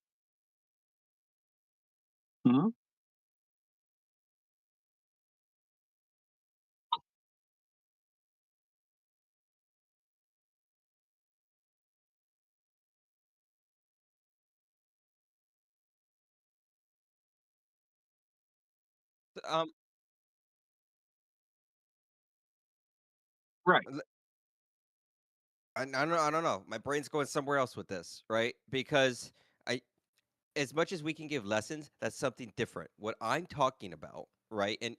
mhm. um Right. I don't know. My brain's going somewhere else with this, right? Because I as much as we can give lessons, that's something different. What I'm talking about, right? And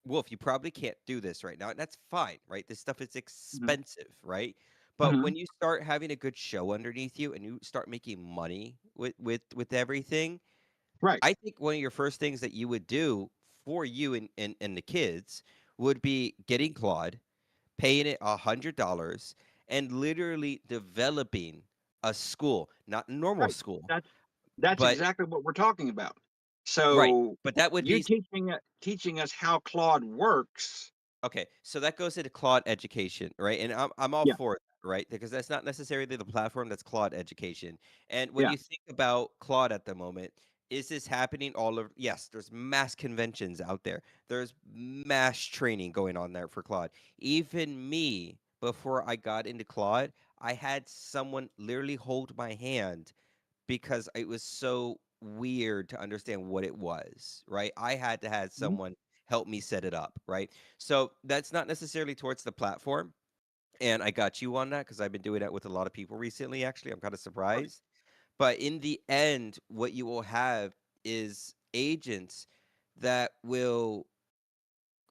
Wolf, you probably can't do this right now, and that's fine, right? This stuff is Mhm, expensive, right? But mhm. when you start having a good show underneath you and you start making money with everything, Right. I think one of your first things that you would do for you and the kids would be getting Claude, paying it $100, and literally developing a school, not normal Right. school, That's but exactly what we're talking about. right. So But that would you be teaching us how Claude works. okay, so that goes into Claude education, right? And I'm all Yeah. for it, right? Because that's not necessarily the platform, that's Claude education. And when Yeah. you think about Claude at the moment, is this happening all over? Yes, there's mass conventions out there. There's mass training going on there for Claude. Even me, before I got into Claude, I had someone literally hold my hand because it was so weird to understand what it was, right? I had to have Mhm. someone help me set it up, right? So that's not necessarily towards the platform. And I got you on that because I've been doing that with a lot of people recently, actually. I'm kind of Right. surprised. But in the end, what you will have is agents that will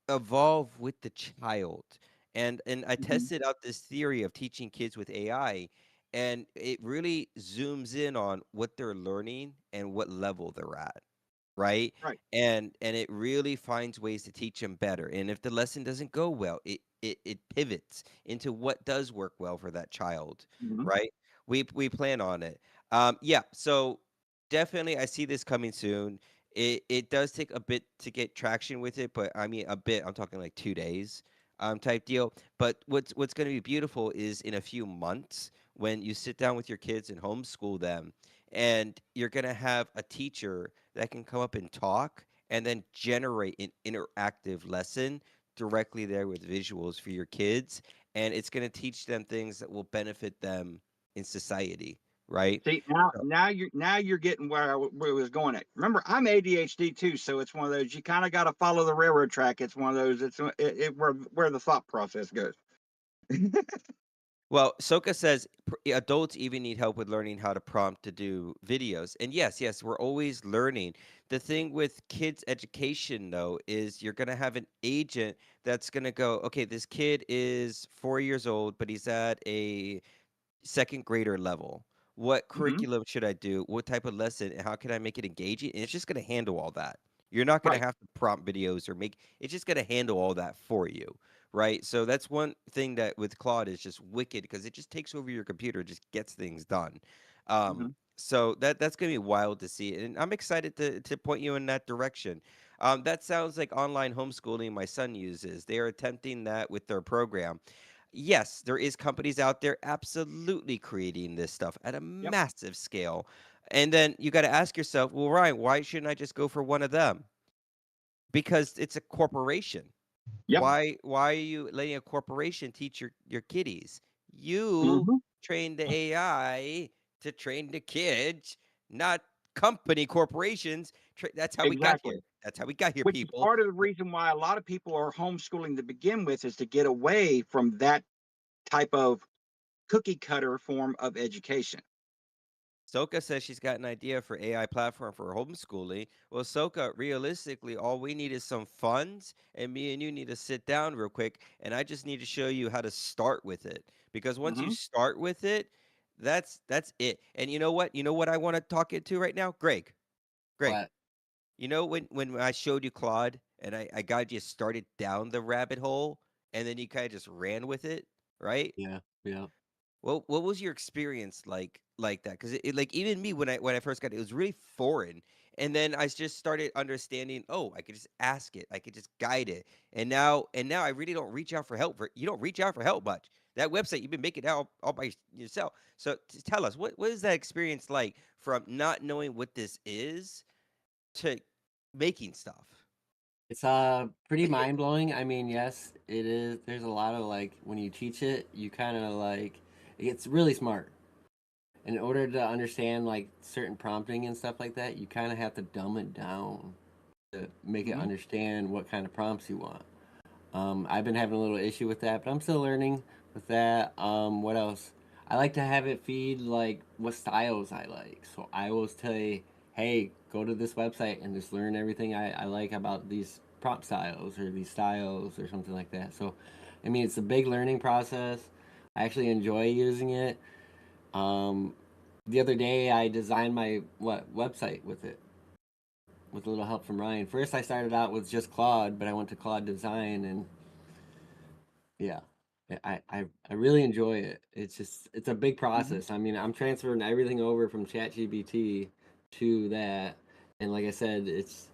evolve with the child. And I Mhm. tested out this theory of teaching kids with AI, and it really zooms in on what they're learning and what level they're at, right? Right. And it really finds ways to teach them better. And if the lesson doesn't go well, it pivots into what does work well for that child, Mhm. right? We plan on it. Yeah, so definitely I see this coming soon. It does take a bit to get traction with it, but I mean a bit, I'm talking like 2 days type deal. But what's gonna be beautiful is in a few months when you sit down with your kids and homeschool them, and you're gonna have a teacher that can come up and talk and then generate an interactive lesson directly there with visuals for your kids, and it's gonna teach them things that will benefit them in society, right? See, now you're getting where I was going at. Remember, I'm ADHD too, so it's one of those you kind of got to follow the railroad track. It's one of those. Where the thought process goes. Well, Soka says adults even need help with learning how to prompt to do videos. And yes, yes, we're always learning. The thing with kids' education, though, is you're going to have an agent that's going to go, okay, this kid is 4 years old, but he's at a second grader level. What Hmm. curriculum should I do? What type of lesson? And how can I make it engaging? And it's just going to handle all that. You're not going to Right. have to prompt videos or make it's just going to handle all that for you. Right. So that's one thing that with Claude is just wicked because it just takes over your computer, just gets things done. Hmm. So that's gonna be wild to see. And I'm excited to point you in that direction. That sounds like online homeschooling my son uses. They are attempting that with their program. Yes, there is companies out there absolutely creating this stuff at a Yep. massive scale. And then you got to ask yourself, well, Ryan, why shouldn't I just go for one of them? Because it's a corporation. Yep. Why are you letting a corporation teach your kiddies? You Hmm. train the AI to train the kids, not company corporations. That's how we got Exactly. here. That's how we got here, Which is people. part of the reason why a lot of people are homeschooling to begin with, is to get away from that type of cookie cutter form of education. Soka says she's got an idea for AI platform for homeschooling. Well, Soka, realistically, all we need is some funds, and me and you need to sit down real quick, and I just need to show you how to start with it. Because once you Hmm. start with it, That's it. And you know what? You know what I want to talk it to right now? Greg. Greg, But you know when I showed you Claude and I got you started down the rabbit hole and then you kind of just ran with it, right? yeah, yeah. What was your experience like that? Because like even me when I first got it, it was really foreign. And then I just started understanding, oh, I could just ask it, I could just guide it. And now I really don't reach out for help for you don't reach out for help much. That website you've been making all by yourself. So tell us, what is that experience like from not knowing what this is to making stuff? It's pretty mind blowing. I mean, yes, it is. There's a lot of like when you teach it, you kind of like it's really smart. In order to understand like certain prompting and stuff like that, you kind of have to dumb it down to make it Mhm. understand what kind of prompts you want. I've been having a little issue with that, but I'm still learning with that. What else? I like to have it feed like what styles I like. So I will say, hey, go to this website and just learn everything I like about these prompt styles or these styles or something like that. So, I mean, it's a big learning process. I actually enjoy using it. Um, the other day, I designed my website with it with a little help from Ryan. First, I started out with just Claude, but I went to Claude Design and yeah. I really enjoy it. It's a big Mhm. process. I mean, I'm transferring everything over from ChatGPT to that, and like I said, it's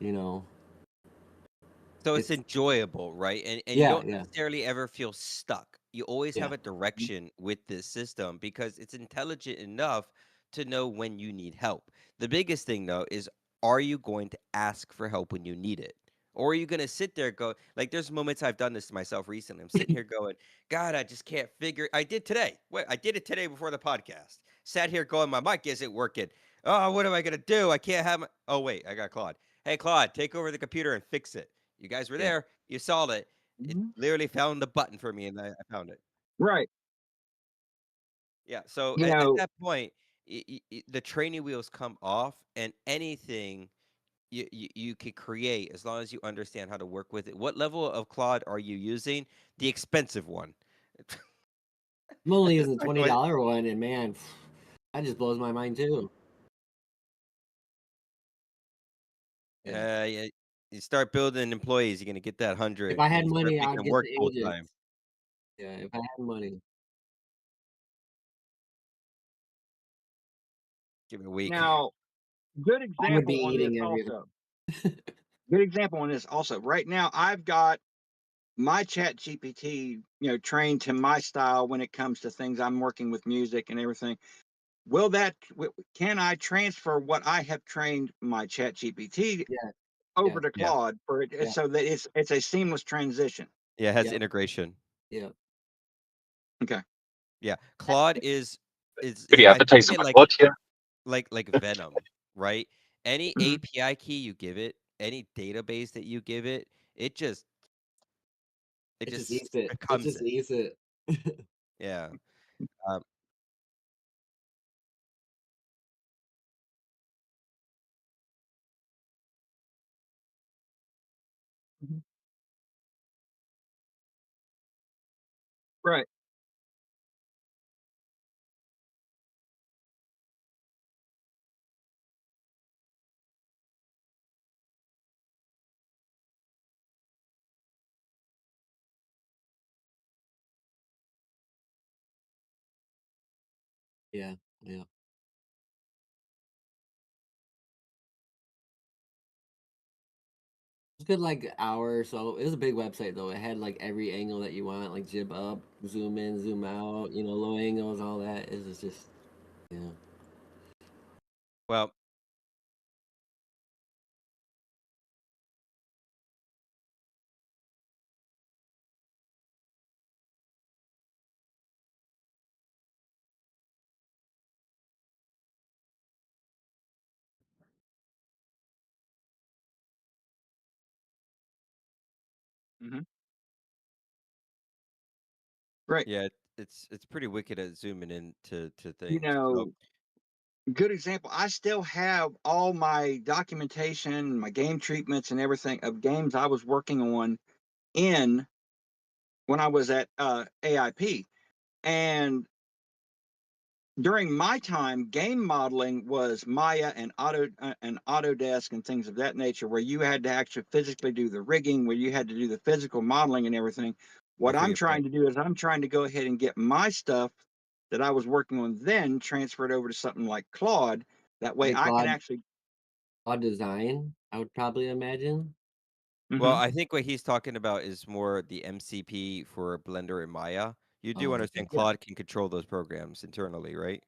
you know, So it's it's enjoyable, right? And you yeah, don't yeah, necessarily ever feel stuck. You always yeah, have a direction with this system because it's intelligent enough to know when you need help. The biggest thing though is, are you going to ask for help when you need it? Or are you going to sit there go like there's moments I've done this to myself recently. I'm sitting here going, "God, I just can't figure I did today. What I did it today before the podcast. Sat here going, my mic isn't working. Oh, what am I going to do? I can't have my Oh, wait, I got Claude. Hey Claude, take over the computer and fix it. You guys were yeah. there. You saw it. It Mhm. literally found the button for me, and I found it. Right. Yeah. So You at know, that point, the training wheels come off, and anything you could create as long as you understand how to work with it. What level of Claude are you using? The expensive one. I'm only At this using the point, $20 one, and man, that just blows my mind too. Yeah. yeah, you start building employees, you're gonna get that If 100, I and had you start money, making I'd them get work the full time. agents. Yeah, if I had money. Give it a week. now, good I would be example on this eating everything. also. Good example on this also. Right now, I've got my Chat GPT, trained to my style when it comes to things I'm working with music and everything. Can I transfer what I have trained my Chat GPT Yeah, over yeah, to Yeah. Claude for it yeah, so that it's a seamless transition? Yeah, it has yeah, integration. yeah. Okay. Yeah. Claude Could is you I think advertise of some it like Claude here? Venom, right? Any Mhm. API key you give it, any database that you give it, it just it It just just eats it. It becomes just it. eats it. Yeah. Um, Mhm. Right. Yeah, yeah. It's good like hour or so. It was a big website though. It had like every angle that you want, like jib up, zoom in, zoom out, low angles, all that. It was just yeah. well, Mhm. Right. yeah, it's pretty wicked at zooming in to You things. So, know, good example. I still have all my documentation, my game treatments, and everything of games I was working on in when I was at AIP. And during my time, game modeling was Maya and Autodesk and things of that nature, where you had to actually physically do the rigging, where you had to do the physical modeling and everything. What Before I'm you trying paint. to do is I'm trying to go ahead and get my stuff that I was working on then transferred over to something like Claude. That way Like I can actually. Design, I would probably imagine. Well, Mhm. I think what he's talking about is more the MCP for Blender and Maya. You do Oh, okay. understand Yeah. Claude can control those programs internally, right?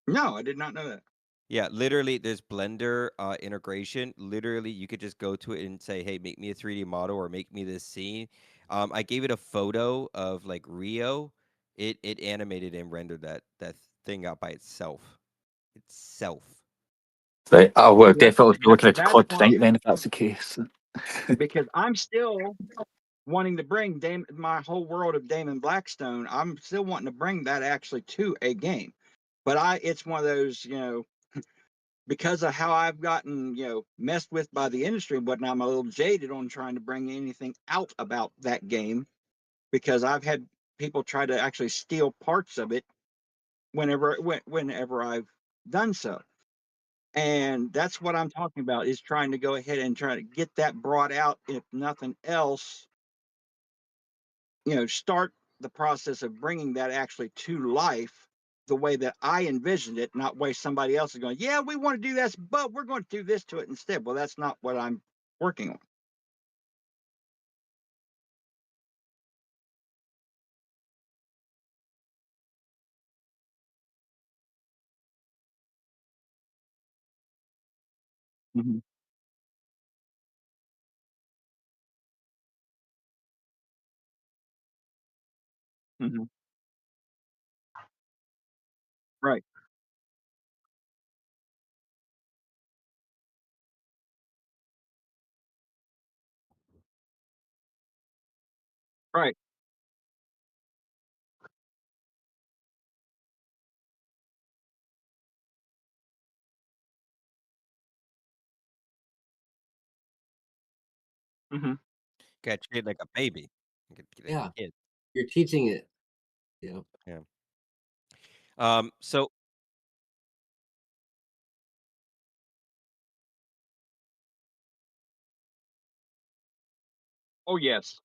No, I did not know that. Yeah, literally, there's Blender integration. Literally, you could just go to it and say, "Hey, make me a 3D model or make me this scene." I gave it a photo of like Rio. It animated and rendered that thing out by itself. Itself. Right, I will Yeah, definitely be looking at that's Claude why, tonight then if that's the case. because I'm still wanting to bring my whole world of Damon Blackstone. I'm still wanting to bring that actually to a game, but it's one of those, because of how I've gotten, messed with by the industry and whatnot. I'm a little jaded on trying to bring anything out about that game, because I've had people try to actually steal parts of it whenever I've done so. And that's what I'm talking about, is trying to go ahead and try to get that brought out, if nothing else, start the process of bringing that actually to life the way that I envisioned it, not way somebody else is going, yeah, we want to do this, but we're going to do this to it instead. Well, that's not what I'm working on. Mhm. Mhm. Right. Right. Mhm. Gotta treat it like a baby. Like Yeah, a kid. you're teaching it. Yeah. Yeah. So Oh, yes.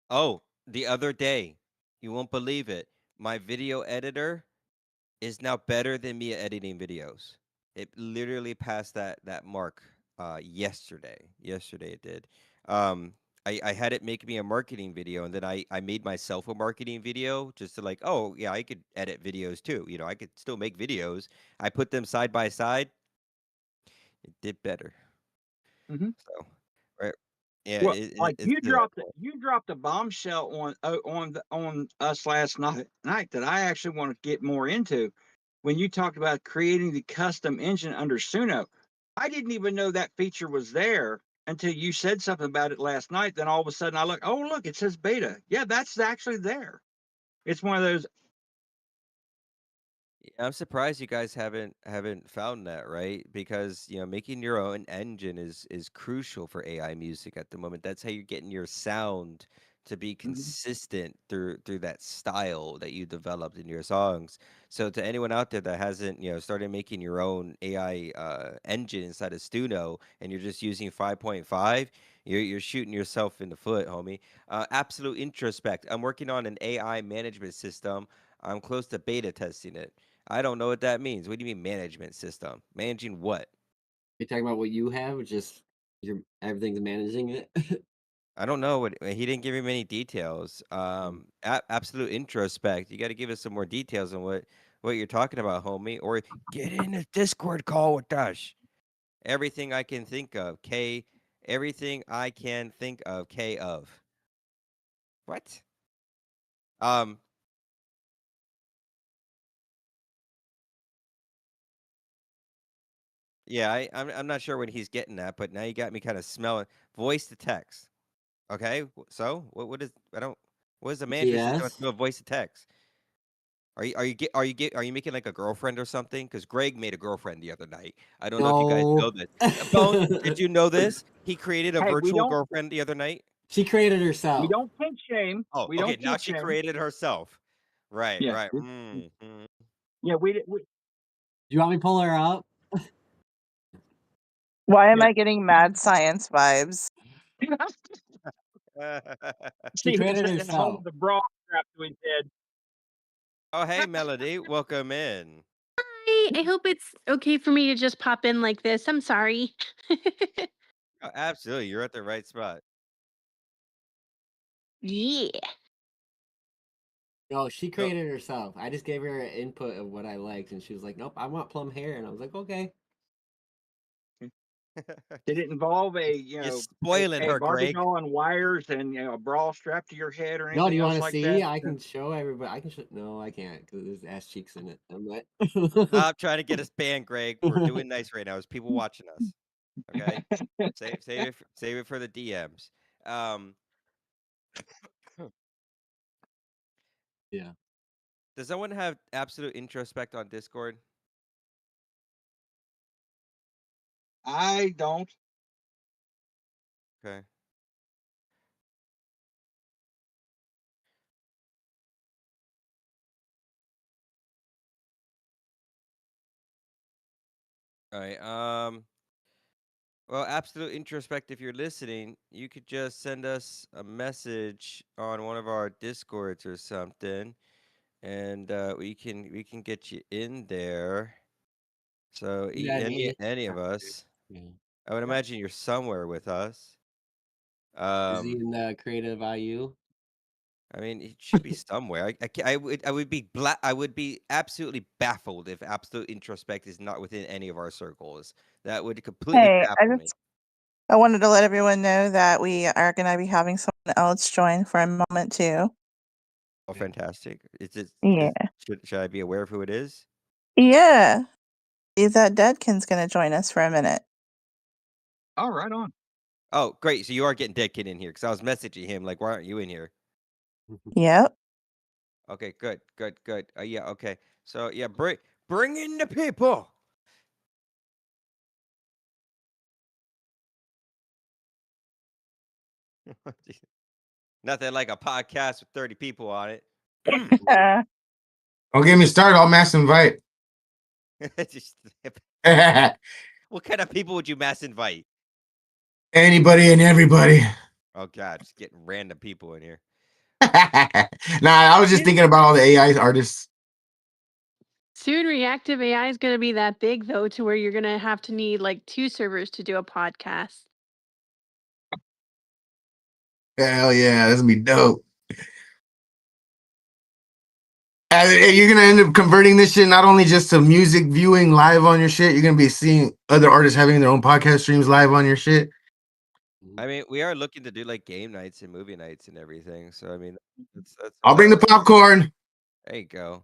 oh, the other day, you won't believe it. My video editor is now better than me at editing videos. It literally passed that mark yesterday. Yesterday it did. Um I had it make me a marketing video, and then I made myself a marketing video just to like, oh yeah, I could edit videos too. I could still make videos. I put them side by side. It did better. Mhm. So right. Yeah, Well, like it's to that point. you dropped a bombshell on us last night that I actually want to get more into. When you talked about creating the custom engine under Suno, I didn't even know that feature was there until you said something about it last night. Then all of a sudden I look, oh look, it says beta. Yeah, that's actually there. It's one of those. Yeah, I'm surprised you guys haven't found that, right? Because, making your own engine is crucial for AI music at the moment. That's how you're getting your sound to be Mhm. consistent through that style that you developed in your songs. So to anyone out there that hasn't, started making your own AI engine inside of Stuno, and you're just using 5.5, you're shooting yourself in the foot, homie. Absolute Introspect. I'm working on an AI management system. I'm close to beta testing it. I don't know what that means. What do you mean management system? Managing what? You're talking about what you have, just everything's managing it. I don't know what he didn't give me many details. Absolute introspect. You got to give us some more details on what you're talking about, homie, or get in a Discord call with us. Everything I can think of, K. Everything I can think of, K of. What? Um, yeah, I'm not sure what he's getting at, but now you got me kind of smelling voice to text. Okay, so what is I don't what is the management system VS. to a voice to text? Are you making like a girlfriend or something? Because Greg made a girlfriend the other night. I don't know if you guys know No. this. Bone, did you know this? He created a Hey, virtual girlfriend the other night. She created we herself. don't kink shame. Oh, We okay. don't Now kink she shame. created herself. Right, Yeah. right. Yeah, Do you want me to pull her up? Why am Yeah. I getting mad science vibes? She See, he was created sitting at home herself. with a bra strapped to his head. Oh, hey, Melody. Welcome in. Hi, I hope it's okay for me to just pop in like this. I'm sorry. Oh, absolutely. You're at the right spot. Yeah. No, she So, created herself. I just gave her an input of what I liked, and she was like, "Nope, I want plum hair," and I was like, "Okay." Did it involve a you're spoiling a her, Barbie Greg. doll and wires and a bra strapped to your head or No, do anything you else want to like see? that? I can show everybody. I can show. No, I can't because there's ass cheeks in it. I'm like, Stop trying to get us banned, Greg. We're doing nice right now. There's people watching us. Okay, save it for the DMs. Um, yeah. does someone have absolute introspect on Discord? I don't. Okay. All right. Well, absolute introspect. If you're listening, you could just send us a message on one of our Discords or something, and we can get you in there. So You got me. any of us, Yeah. I would Yep. imagine you're somewhere with us. Is he in the creative IU? I mean, it should be somewhere. I would be absolutely baffled if absolute introspect is not within any of our circles. That would completely Hey, baffle me. I wanted to let everyone know that we are going to be having someone else join for a moment too. Oh, fantastic! Yeah. Should I be aware of who it is? Yeah. See that Deadkin's going to join us for a minute. Oh, right on. Oh, great! So you are getting Dead Kid in here because I was messaging him like, "Why aren't you in here?" Yep. Okay, good, good, good. Yeah, okay. So yeah, bring in the people. Nothing like a podcast with 30 people on it. Don't get me started. I'll mass invite. Just- what kind of people would you mass invite? Anybody and everybody. Oh God, just getting random people in here. Nah, I was just thinking about all the AI artists. Soon reactive AI is going to be that big though to where you're going to have to need like 2 servers to do a podcast. Hell yeah, this would be dope. You're gonna end up converting this shit not only just to music viewing live on your shit, you're gonna be seeing other artists having their own podcast streams live on your shit. I mean, we are looking to do like game nights and movie nights and everything. So I mean, that's I'll bring the popcorn. there you go.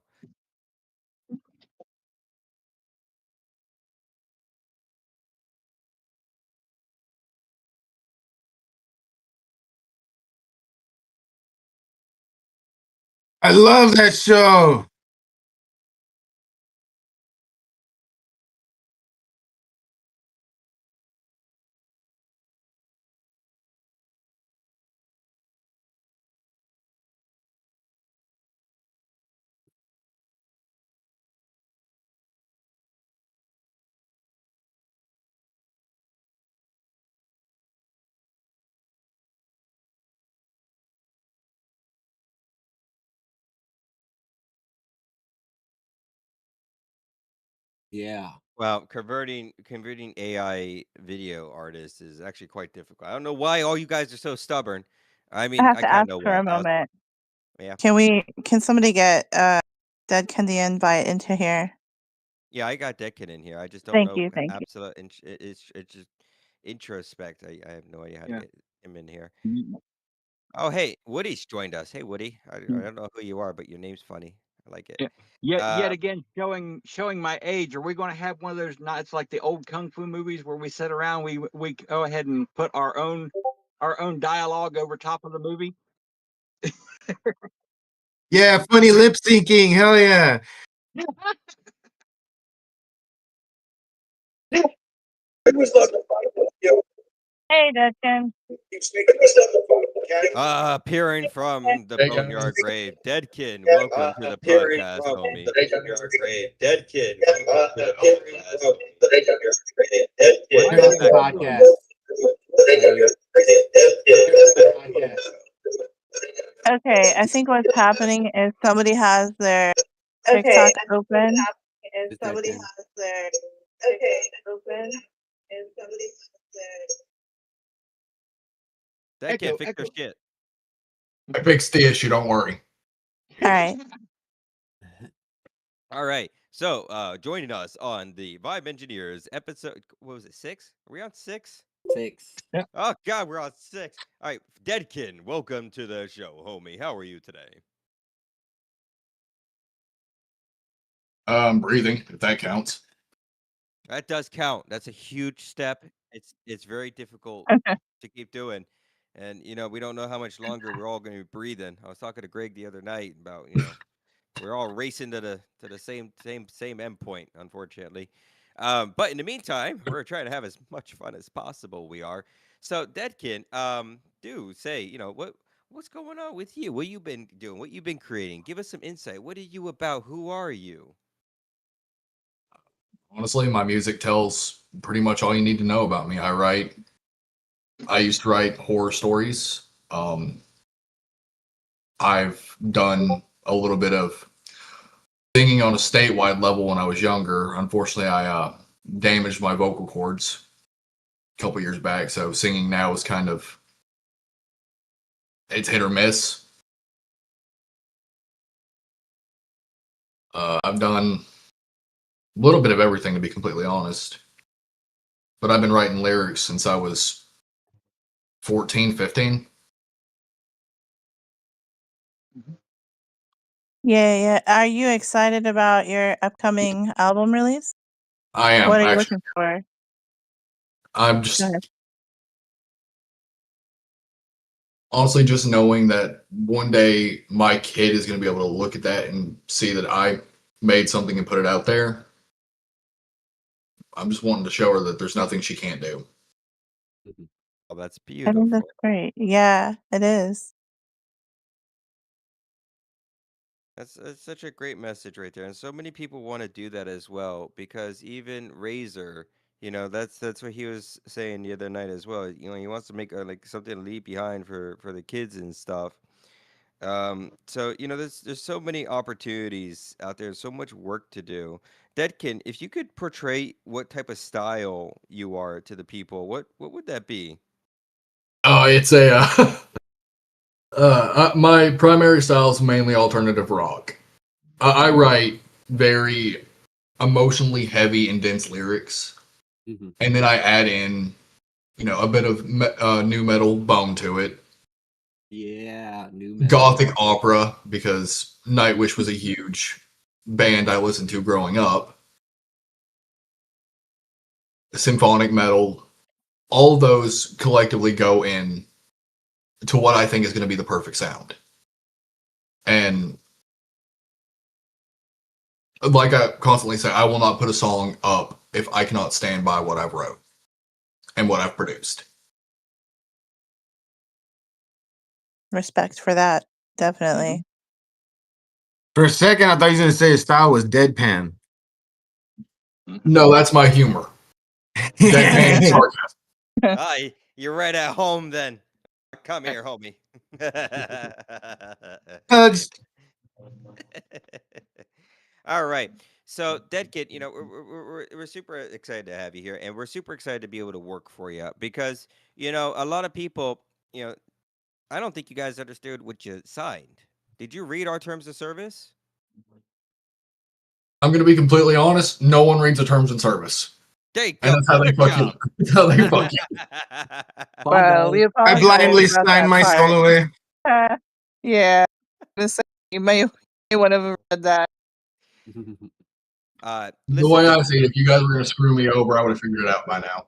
I love that show. Yeah. Well, converting AI video artists is actually quite difficult. I don't know why all you guys are so stubborn. I I mean, have I to kind of ask know for why. a moment. Yeah. Can somebody get Deadkin the invite into here? Yeah, I got Deadkin in here. I just don't Thank know you, thank you. absolute. It's just introspect. I have no idea how to Yeah. get him in here. Mm, Oh, hey, Woody's joined us. Hey, Woody. I don't know who you are, but your name's funny. I like it. Yeah. Yet Uh, again, showing my age. Are we going to have one of those nights like the old kung fu movies where we sit around, we go ahead and put our own dialogue over top of the movie? Yeah, funny lip syncing. Hell yeah. Hey, Dutton. Appearing from the Hey guys. boneyard grave, Deadkin. Welcome to the podcast, homie. Welcome to the podcast. Okay, I think what's happening is somebody has their TikTok open. It's Declan. Deadkin, fix your shit. I fixed the issue, don't worry. All right. All right. So, joining us on the Vibe Engineers episode, what was it, 6? Are we on 6? 6. Oh, God, we're on 6. All right. Deadkin, welcome to the show, homie. How are you today? Breathing, if that counts. That does count. That's a huge step. It's very difficult to keep doing. And, we don't know how much longer we're all going to be breathing. I was talking to Greg the other night about, we're all racing to the same end point, unfortunately. But in the meantime, we're trying to have as much fun as possible. We are. So, Deadkin, do say, what's going on with you? What you been doing? What you been creating? Give us some insight. What are you about? Who are you? Honestly, my music tells pretty much all you need to know about me. I used to write horror stories. I've done a little bit of singing on a statewide level when I was younger. Unfortunately, I damaged my vocal cords a couple years back, so singing now is kind of it's hit or miss. I've done a little bit of everything, to be completely honest. But I've been writing lyrics since I was 14, 15. Yeah. Are you excited about your upcoming album release? I am, What are you actually. looking for? I'm just Go ahead. honestly just knowing that one day my kid is going to be able to look at that and see that I made something and put it out there. I'm just wanting to show her that there's nothing she can't do. Oh, that's I think beautiful. that's great. Yeah, it is. That's such a great message right there, and so many people want to do that as well because even Razor, that's what he was saying the other night as well. He wants to make like something to leave behind for the kids and stuff. So there's so many opportunities out there, so much work to do. Deadkin, if you could portray what type of style you are to the people, what would that be? It's my primary style is mainly alternative rock. I write very emotionally heavy and dense lyrics, and then I add in, a bit of new metal bone to it. Yeah, new metal. Gothic opera, because Nightwish was a huge band I listened to growing up. Symphonic metal, all those collectively go in to what I think is going to be the perfect sound. And like I constantly say, I will not put a song up if I cannot stand by what I've wrote and what I've produced. Respect for that. Definitely. For a second, I thought you were gonna say his style was deadpan. No, that's my humor. Deadpan sarcasm. You're right at home then. Come here, homie. Hugs. All right. So, Deadkid, we're super excited to have you here, and we're super excited to be able to work for you because, a lot of people, I don't think you guys understood what you signed. Did you read our terms of service? I'm going to be completely honest. No one reads the terms and service. There you And go. that's how they Good fuck you. job. That's how they fuck you. Well, we I apologize blindly about signed that my part. soul away. Yeah. You may want to have read that. The way I see it, if you guys were going to screw me over, I would have figured it out by now.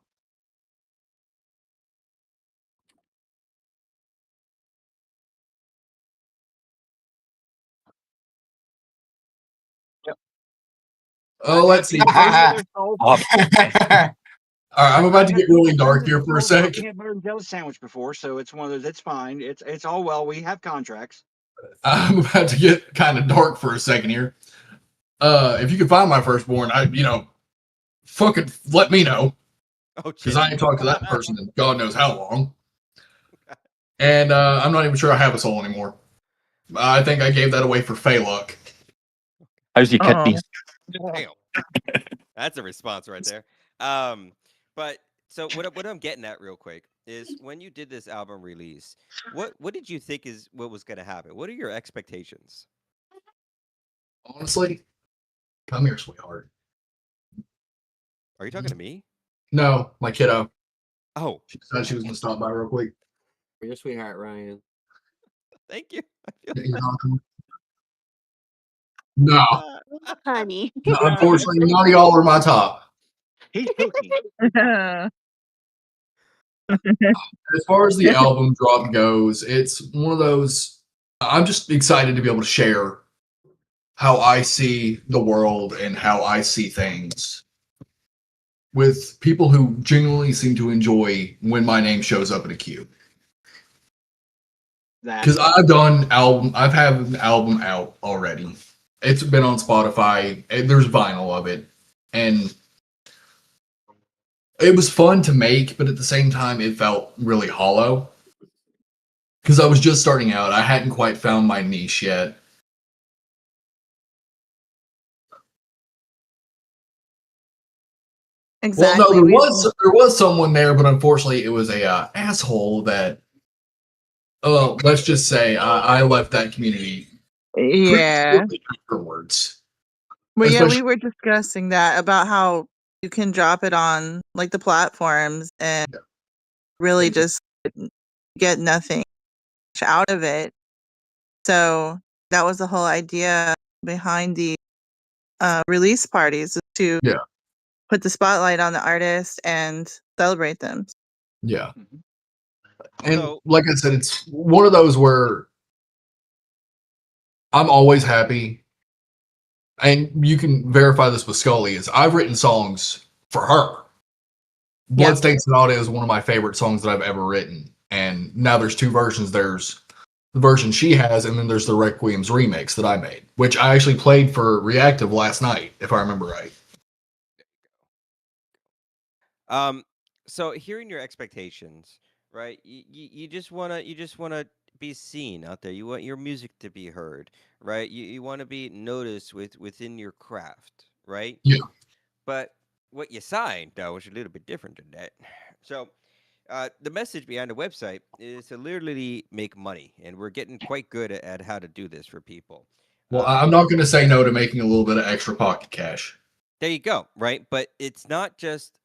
Oh, let's see. Oh, All right, I'm about to get really dark here for a sec. Peanut butter and jelly sandwich before, so it's one of those. It's fine. It's all well. We have contracts. I'm about to get kind of dark for a second here. If you can find my firstborn, fucking let me know. Oh, Because I ain't talked to that person in God knows how long. And I'm not even sure I have a soul anymore. I think I gave that away for Phaluk. how's your Oh. kidneys? Damn. That's a response right there. But so what I'm getting at real quick is when you did this album release, what did you think is what was going to happen? What are your expectations? Honestly, come here, sweetheart. Are you talking to me? No, my kiddo. Oh, She said she was going to stop by real quick. Your sweetheart, Ryan. thank you. You're welcome. No, Honey. no, unfortunately, none of y'all are my top. He's cooking. As far as the album drop goes, it's one of those. I'm just excited to be able to share how I see the world and how I see things with people who genuinely seem to enjoy when my name shows up in a queue. Because I've had an album out already. It's been on Spotify. There's vinyl of it, and it was fun to make, but at the same time, it felt really hollow. Because I was just starting out. I hadn't quite found my niche yet. Exactly. Well, no, there was someone there, but unfortunately, it was a asshole that. Let's just say I left that community. Yeah. Afterwards. Well, yeah, we Especially- were discussing that about how you can drop it on like the platforms and really just get nothing out of it. So that was the whole idea behind the release parties, is to Yeah. put the spotlight on the artist and celebrate them. Yeah. Mhm. And So- like I said, it's one of those where I'm always happy. And you can verify this with Scully, is I've written songs for her. Yeah. Bloodstains and Audio is one of my favorite songs that I've ever written. And now there's two versions. There's the version she has, and then there's the Requiem's remix that I made, which I actually played for Reactive last night, if I remember right. So hearing your expectations, right? You just wanna be seen out there. You want your music to be heard, right? You want to be noticed within your craft, right? Yeah. But what you signed though was a little bit different than that. So the message behind the website is to literally make money, and we're getting quite good at how to do this for people. Well, I'm not going to say no to making a little bit of extra pocket cash. There you go, right? But it's not just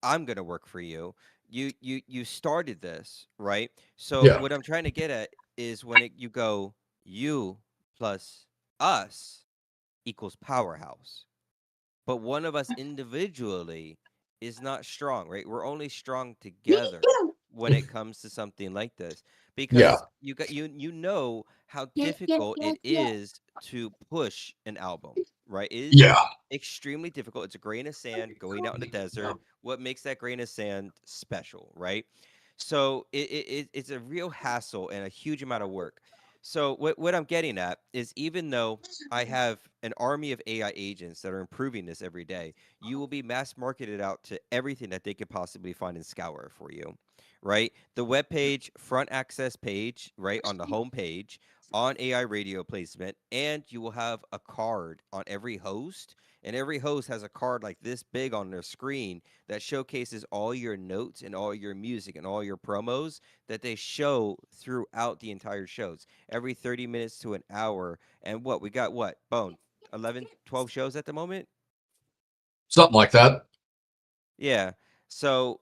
I'm gonna work for you. You started this, right? So Yeah. what I'm trying to get at is when you go you plus us equals powerhouse. But one of us individually is not strong, right? We're only strong together when it comes to something like this. Because Yeah. you know how difficult it is to push an album, right? It is Yeah. extremely difficult. It's a grain of sand going out in the desert. What makes that grain of sand special, right? So it's a real hassle and a huge amount of work. So what I'm getting at is, even though I have an army of AI agents that are improving this every day, you will be mass marketed out to everything that they could possibly find and scour for you, right? The web page, front access page, right, on the home page, on AI radio placement, and you will have a card on every host. And every host has a card like this big on their screen that showcases all your notes and all your music and all your promos that they show throughout the entire shows every 30 minutes to an hour. And we got Bone, 11, 12 shows at the moment? Something like that. Yeah. So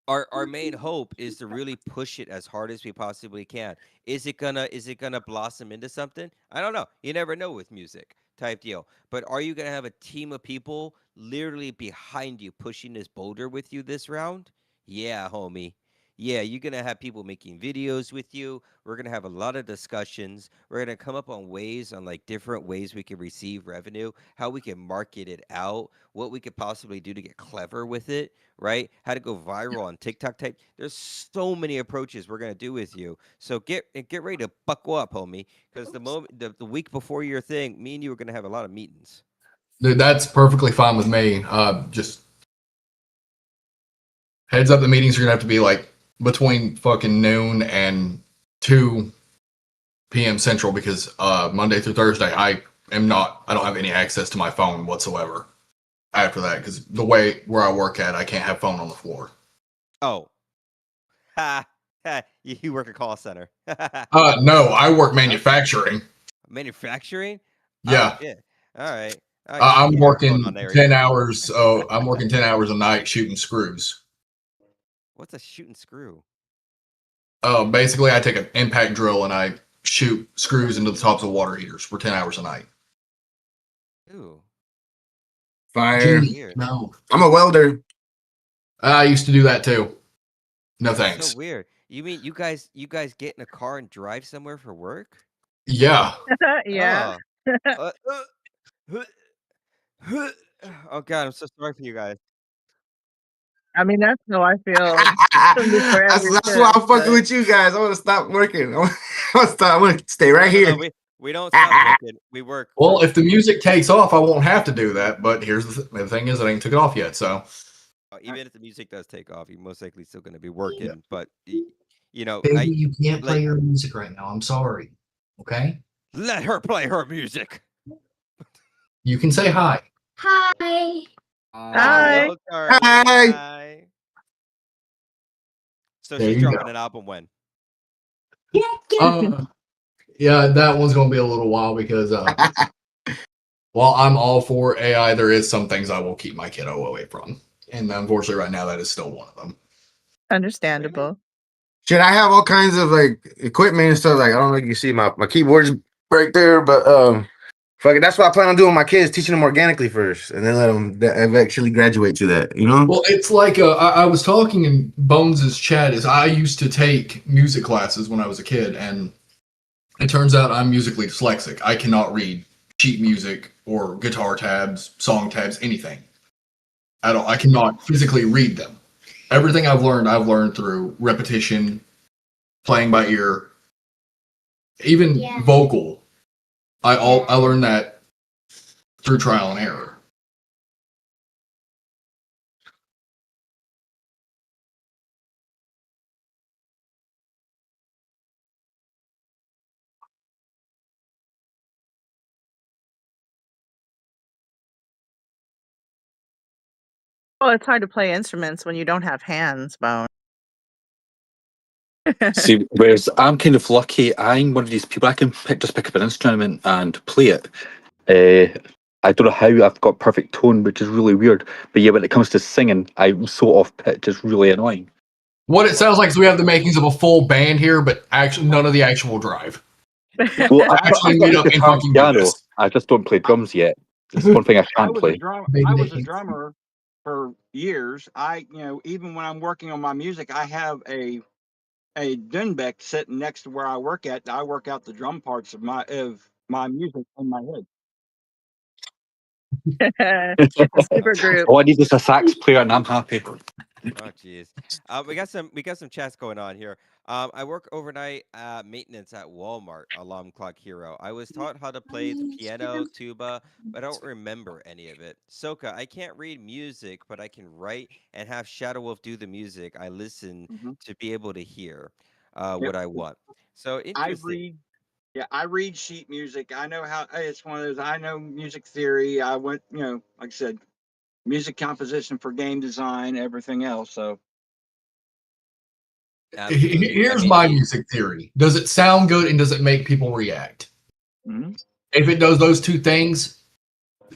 our main hope is to really push it as hard as we possibly can. Is it gonna blossom into something? I don't know. You never know with music type deal. But are you gonna have a team of people literally behind you pushing this boulder with you this round? Yeah, homie. yeah, you're gonna have people making videos with you. We're gonna have a lot of discussions. We're gonna come up on ways on like different ways we can receive revenue, how we can market it out, what we could possibly do to get clever with it, right? How to go viral on TikTok type. There's so many approaches we're gonna do with you. So get ready to buckle up, homie, because the week before your thing, me and you are gonna have a lot of meetings. Dude, that's perfectly fine with me. Just heads up, the meetings are gonna have to be like between fucking noon and 2 p.m. Central because Monday through Thursday I don't have any access to my phone whatsoever after that because the way where I work at, I can't have phone on the floor. Oh, you work a call center. No, I work manufacturing. Manufacturing? Yeah. Oh, yeah. All right. I'm You have a phone working on there, 10 yeah. hours. I'm working 10 hours a night shooting screws. What's a shooting screw? Basically, I take an impact drill and I shoot screws into the tops of water heaters for 10 hours a night. Ooh, Fire. weird. No. I'm a welder. I used to do that too. No That's thanks. so weird. You mean you guys get in a car and drive somewhere for work? Yeah. Yeah. Oh. Oh God, I'm so sorry for you guys. I mean, that's how I feel before every That's why I'm shift, fucking but with you guys. I want to stop working. I want to stay right No, here. we don't stop working. We work. Well, if the music takes off, I won't have to do that. But here's the thing is, I ain't took it off yet. So Even if the music does take off, you're most likely still going to be working. But you know, Baby, you can't play like your music right now. I'm sorry. Okay? let her play her music. you can say hi. Hi. Hi. Hello, Carly. Hi. Hi. So There she's you dropping go. an album when? Yeah, that one's gonna be a little while because while I'm all for AI, there is some things I will keep my kiddo away from, and unfortunately, right now that is still one of them. understandable. Shit, I have all kinds of like equipment and stuff. Like I don't know if you can see my keyboard's right there, but fuck it. That's what I plan on doing with my kids, teaching them organically first, and then let them eventually graduate to that. You know? Well, it's like I was talking in Bones's chat. Is I used to take music classes when I was a kid, and it turns out I'm musically dyslexic. I cannot read sheet music or guitar tabs, song tabs, anything at all. I cannot physically read them. Everything I've learned through repetition, playing by ear, even vocal. I learned that through trial and error. Well, it's hard to play instruments when you don't have hands, Bone. See, whereas I'm kind of lucky, I'm one of these people, I can just pick up an instrument and play it. I don't know how I've got perfect tone, which is really weird. But yeah, when it comes to singing, I'm so off pitch, it's really annoying. What it sounds like is we have the makings of a full band here, but actually none of the actual drive. Well, Actually made up in guitar and fucking piano. goodness. I just don't play drums yet. It's one thing I I can't was play. a drummer. Maybe I they was a can- drummer for years. Even when I'm working on my music, I have a Dunbeck sitting next to where I work at. I work out the drum parts of my music in my head. It's a super group. All I need is a sax player, and I'm happy. Oh jeez. We got some chats going on here. I work overnight maintenance at Walmart, Alarm Clock Hero. I was taught how to play the piano, tuba, but I don't remember any of it. Soka, I can't read music, but I can write and have Shadow Wolf do the music. I listen to be able to hear what I want. So interesting. I read sheet music. I know how it's one of those. I know music theory. I went, like I said, music composition for game design, everything else. So Absolutely. Here's my music theory. Does it sound good and does it make people react? If it does those two things,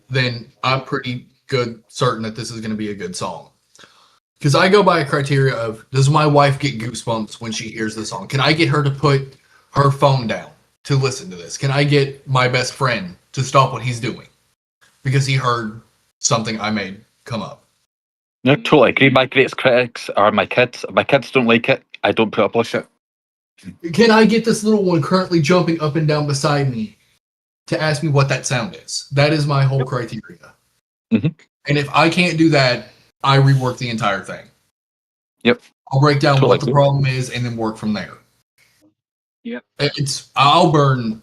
then I'm pretty good certain that this is going to be a good song. Because I go by a criteria of, does my wife get goosebumps when she hears the song? Can I get her to put her phone down to listen to this? Can I get my best friend to stop what he's doing because he heard something I made come up? No, totally agree. My greatest critics are my kids. If my kids don't like it, I don't put up with it. Can I get this little one currently jumping up and down beside me to ask me what that sound is? That is my whole criteria. Mhm. And if I can't do that, I rework the entire thing. Yep. I'll break down Totally what the cool. problem is and then work from there. Yep. I'll burn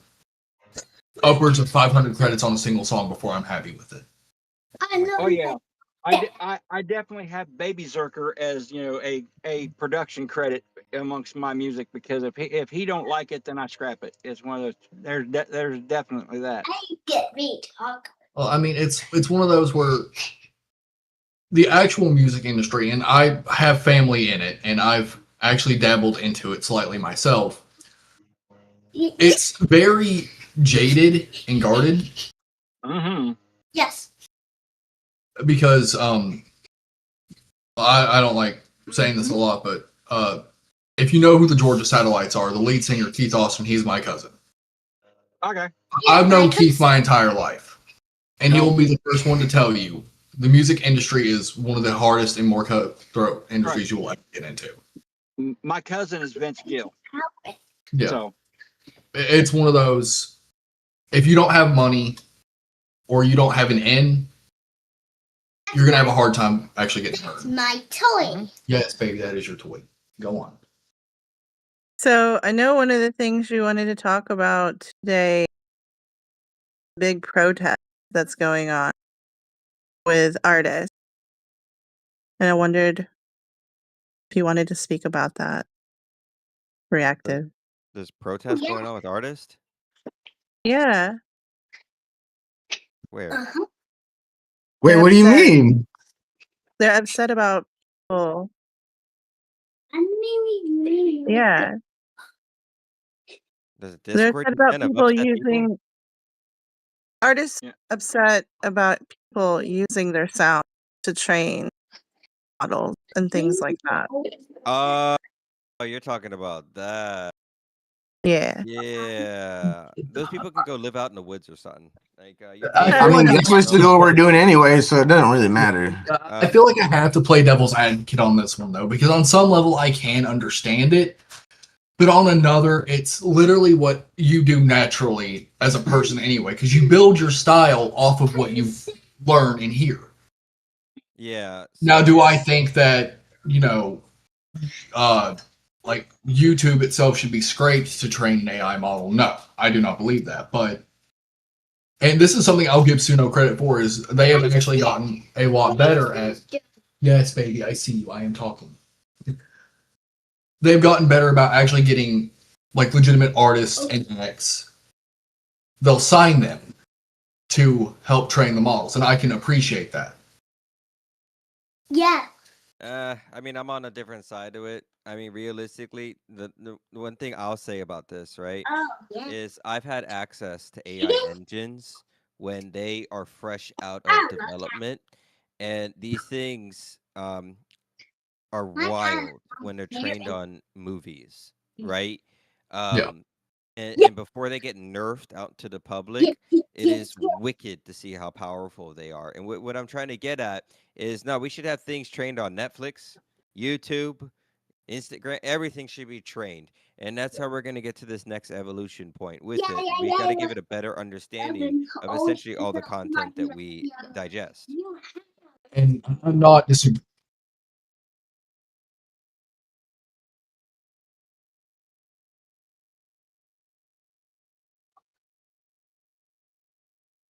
upwards of 500 credits on a single song before I'm happy with it. Oh yeah. I definitely have Baby Zerker as a production credit amongst my music, because if he don't like it, then I scrap it. It's one of those. There's definitely that. Well, I mean, it's one of those where the actual music industry, and I have family in it, and I've actually dabbled into it slightly myself. It's very jaded and guarded. Mm-hmm. Yes. Because I don't like saying this a lot, but if you know who the Georgia Satellites are, the lead singer Keith Austin, he's my cousin. Okay. I've known Keith my entire life, and he will be the first one to tell you the music industry is one of the hardest and more cutthroat industries you will ever get into. My cousin is Vince Gill. Yeah. So It's one of those, if you don't have money or you don't have an in, you're going to have a hard time actually getting hurt. My toy. Yes, baby, that is your toy. Go on. So I know one of the things you wanted to talk about today, big protest that's going on with artists. And I wondered if you wanted to speak about that. Reactive. There's protest going on with artists? Yeah. Where? Uh-huh. Wait, They're what do you upset. mean? They're upset about people. Yeah. There's a They're Discord upset you about sent of people upset people? using artists Yeah. upset about people using their sound to train models and things like that. Oh, you're talking about that. Yeah. Yeah. Those people can go live out in the woods or something. Like, you're I being I feel mean, like that's what we're doing anyway, so it doesn't really matter. I feel like I have to play devil's advocate on this one, though, because on some level I can understand it. But on another, it's literally what you do naturally as a person anyway, because you build your style off of what you learn and hear. Yeah. Now, so do I it's- think that, like YouTube itself should be scraped to train an AI model? No, I do not believe that. And this is something I'll give Suno credit for, is they have actually gotten a lot better at, yes, baby, I see you, I am talking. They've gotten better about actually getting like legitimate artists and acts. They'll sign them to help train the models, and I can appreciate that. Yeah. I mean, I'm on a different side to it. I mean, realistically, the one thing I'll say about this, right, Oh, yeah. is I've had access to AI engines when they are fresh out of development, and these things are wild when they're trained on movies, right? Yeah. And before they get nerfed out to the public, it is wicked to see how powerful they are. And what I'm trying to get at is, no, we should have things trained on Netflix, YouTube, Instagram. Everything should be trained. And that's how we're going to get to this next evolution point with it. We got to give it a better understanding of essentially all the content that we digest. And I'm not disagreeing.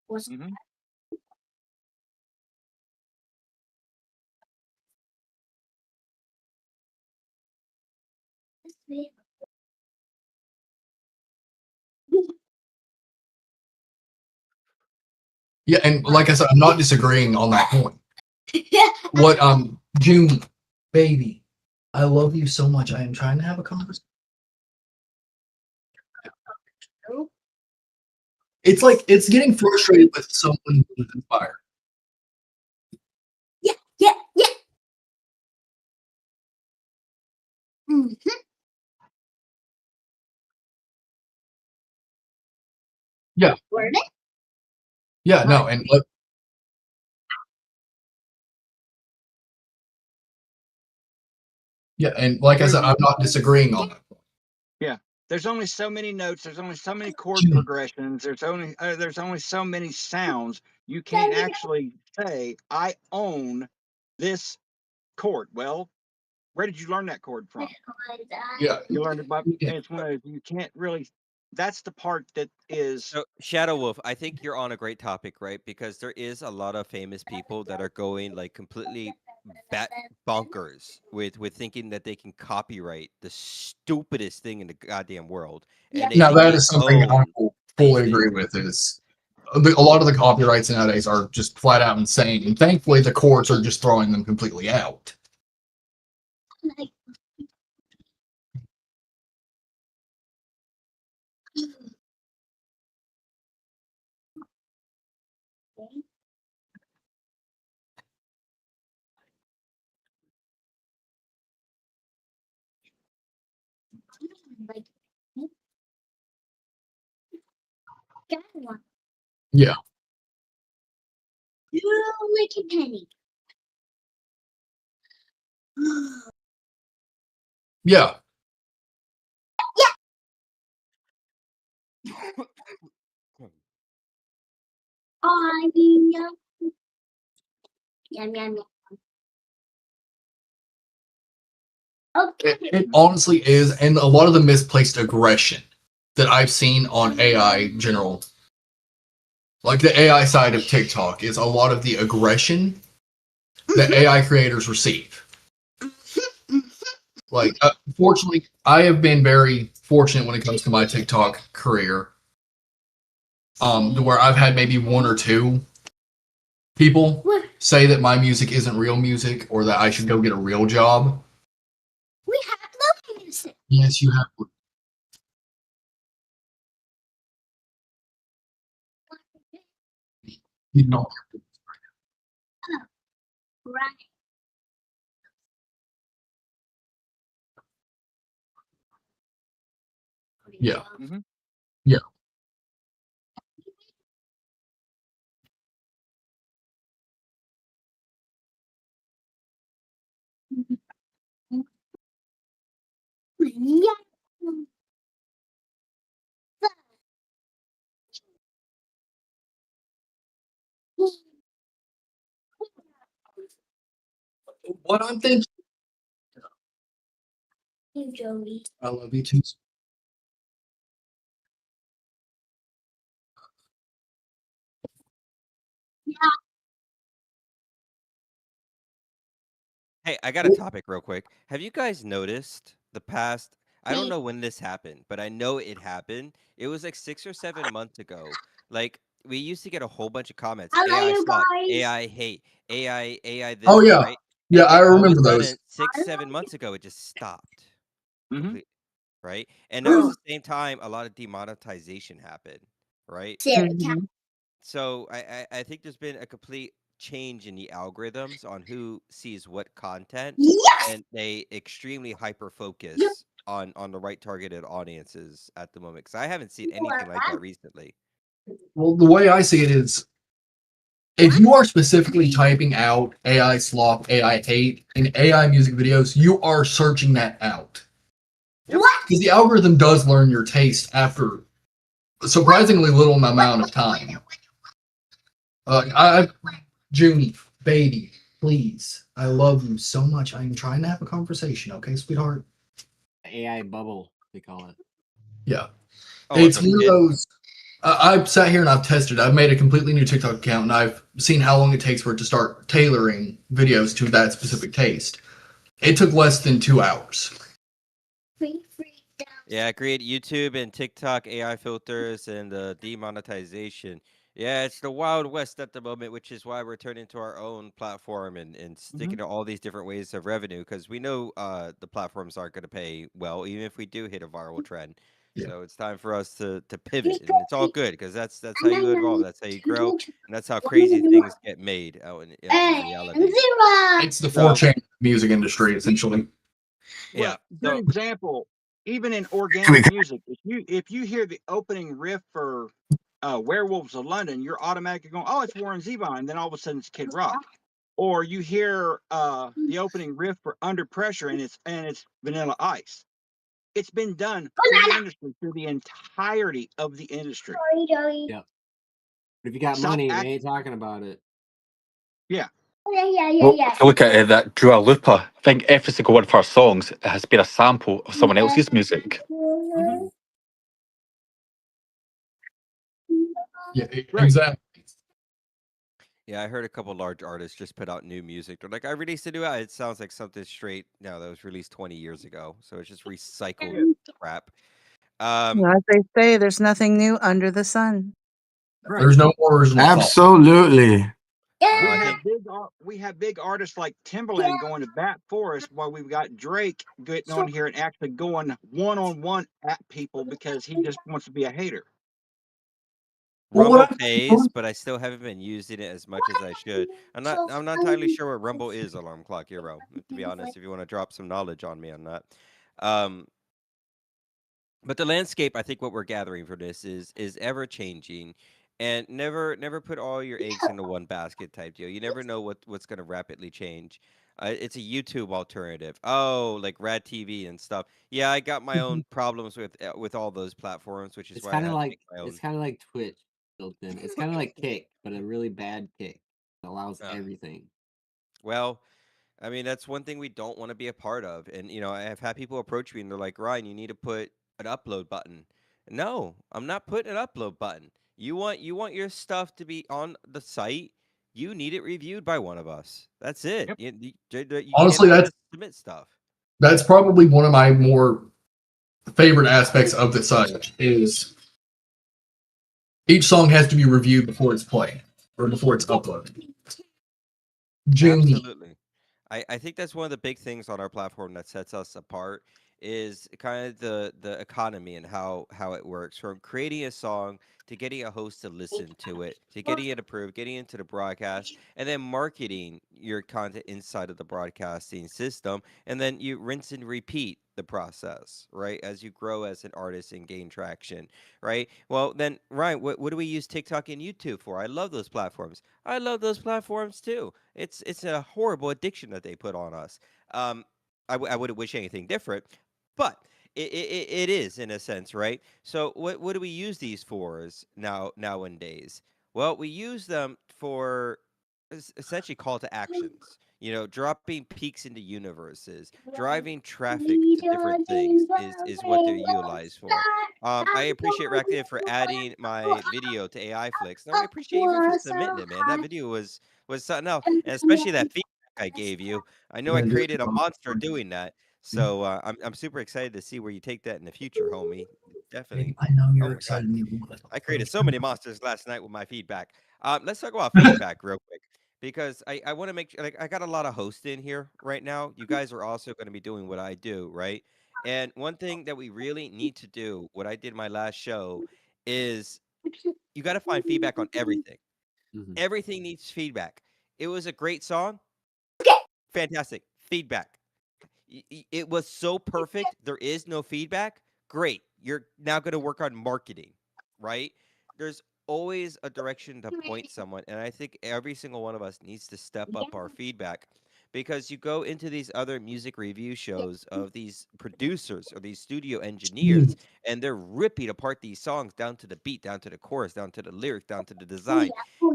Mhm. Yeah, and like I said, I'm not disagreeing on that point. What June, baby, I love you so much. I am trying to have a conversation. It's like it's getting frustrated with someone who's inspired. Yeah. Mhm. Yeah. Word it? Yeah, no, and look, Yeah, and like I said, I'm not disagreeing on that. Yeah, there's only so many notes. There's only so many chord progressions. There's only so many sounds. You can't actually say I own this chord. Well, where did you learn that chord from? Yeah, You learned it by. Yeah. It's one of you can't really. That's the part that is. So, Shadow Wolf, I think you're on a great topic, right? Because there is a lot of famous people that are going like completely bat bonkers with thinking that they can copyright the stupidest thing in the goddamn world, and they Now think that they is something I own will these fully agree things. with. Is a lot of the copyrights nowadays are just flat out insane, and thankfully the courts are just throwing them completely out. Yeah, yeah, it honestly is, and a lot of the misplaced aggression that I've seen on AI general, like the AI side of TikTok, is a lot of the aggression that AI creators receive. Like, fortunately, I have been very fortunate when it comes to my TikTok career. To where I've had maybe one or two people say that my music isn't real music or that I should go get a real job. Yes, you have. You know. Yeah. Mhm. Yeah. What I'm thinking. I love you too. Hey, I got a topic real quick. Have you guys noticed the past? I don't know when this happened, but I know it happened. It was like 6 or 7 months ago. Like we used to get a whole bunch of comments: AI suck, AI hate, AI Oh this, yeah, right? yeah, I And all of a remember sudden, those. 6, 7 months ago, it just stopped Mhm. completely, right? And that was the same time a lot of demonetization happened, right? Mhm. So I think there's been a complete change in the algorithms on who sees what content, and they extremely hyper focus on the right targeted audiences at the moment. Because I haven't seen anything like that recently. Well, the way I see it is, if you are specifically typing out AI slop, AI hate in AI music videos, you are searching that out. Because the algorithm does learn your taste after a surprisingly little amount of time. Junie, baby, please, I love you so much. I'm trying to have a conversation, okay, sweetheart? AI bubble, they call it. Yeah. Oh, It's with one of Finn? those. I've sat here and I've tested. I've made a completely new TikTok account and I've seen how long it takes for it to start tailoring videos to that specific taste. It took less than 2 hours. Yeah, I create YouTube and TikTok AI filters and demonetization. Yeah, it's the Wild West at the moment, which is why we're turning to our own platform and sticking to all these different ways of revenue because we know the platforms aren't going to pay well, even if we do hit a viral trend. Yeah. So it's time for us to pivot, and it's all good because that's how you evolve, that's how you grow, and that's how crazy things get made out in reality. It's the So 4chan music industry, essentially. yeah, Well, for so example, even in Can we- organic music, if you hear the opening riff for Werewolves of London, you're automatically going, "Oh, it's Warren Zevon," and then all of a sudden it's Kid Rock. or you hear the opening riff for Under Pressure, and it's Vanilla Ice. It's been done through the industry, through the entirety of the industry. Yep. But if you got South money, Ac- they ain't talking about it. Yeah. Well, if you look at that Dua Lipa, I think every single one of her songs has been a sample of someone else's music. Mm-hmm. Yeah, Right. exactly. Yeah, I heard a couple large artists just put out new music. They're like, I released a new album. It sounds like something straight now that was released 20 years ago. So it's just recycled crap. As they say, there's nothing new under the sun. Right. There's no more original thought. Absolutely. We have big artists like Timbaland going to bat for us, while we've got Drake getting on here and actually going one-on-one at people because he just wants to be a hater. Well, Rumble what pays, but I still haven't been using it as much as I should. I'm not entirely sure what Rumble is, Alarm Clock Hero, to be honest, if you want to drop some knowledge on me on that. But the landscape, I think what we're gathering for this is ever changing, and never put all your eggs into one basket type deal. You never know what's going to rapidly change. It's a YouTube alternative. Oh, like Rad TV and stuff. Yeah, I got my own problems with all those platforms, which is It's why I kind had of to like make my own. it's kind of like Twitch built in. It's kind of like Kick, but a really bad Kick. It allows everything. Well, I mean, that's one thing we don't want to be a part of. And, I have had people approach me and they're like, Ryan, you need to put an upload button. No, I'm not putting an upload button. You want your stuff to be on the site. You need it reviewed by one of us. That's it. Yep. You Honestly, cannot that's- just submit stuff. That's probably one of my more favorite aspects of the site is each song has to be reviewed before it's played or before it's uploaded. Genuinely. Absolutely. I think that's one of the big things on our platform that sets us apart is kind of the economy and how it works, from creating a song to getting a host to listen to it, to getting it approved, getting into the broadcast, and then marketing your content inside of the broadcasting system, and then you rinse and repeat the process, right? As you grow as an artist and gain traction, right? Well, then, Ryan, what do we use TikTok and YouTube for? I love those platforms. I love those platforms too. It's a horrible addiction that they put on us. I wouldn't wish anything different, but it is in a sense, right? So what do we use these for nowadays? Well, we use them for essentially call to actions. Dropping peaks into universes, driving traffic to different things is what they're utilized for. I appreciate Reactive for adding my video to AI Flicks. No, I appreciate you for submitting it, man. That video was something else, and especially that feedback I gave you. I know I created a monster doing that, so I'm super excited to see where you take that in the future, homie. Definitely. I know Oh you're my excited. I created so many monsters last night with my feedback. Let's talk about feedback real quick, because I want to make sure, like, I got a lot of hosts in here right now. You guys are also going to be doing what I do, right? And one thing that we really need to do, what I did my last show, is you got to find feedback on everything. Mhm. Everything needs feedback. It was a great song. Fantastic. Feedback. It was so perfect. There is no feedback. Great. You're now going to work on marketing, right? There's always a direction to point someone. And I think every single one of us needs to step up our feedback, because you go into these other music review shows of these producers or these studio engineers, and they're ripping apart these songs down to the beat, down to the chorus, down to the lyric, down to the design.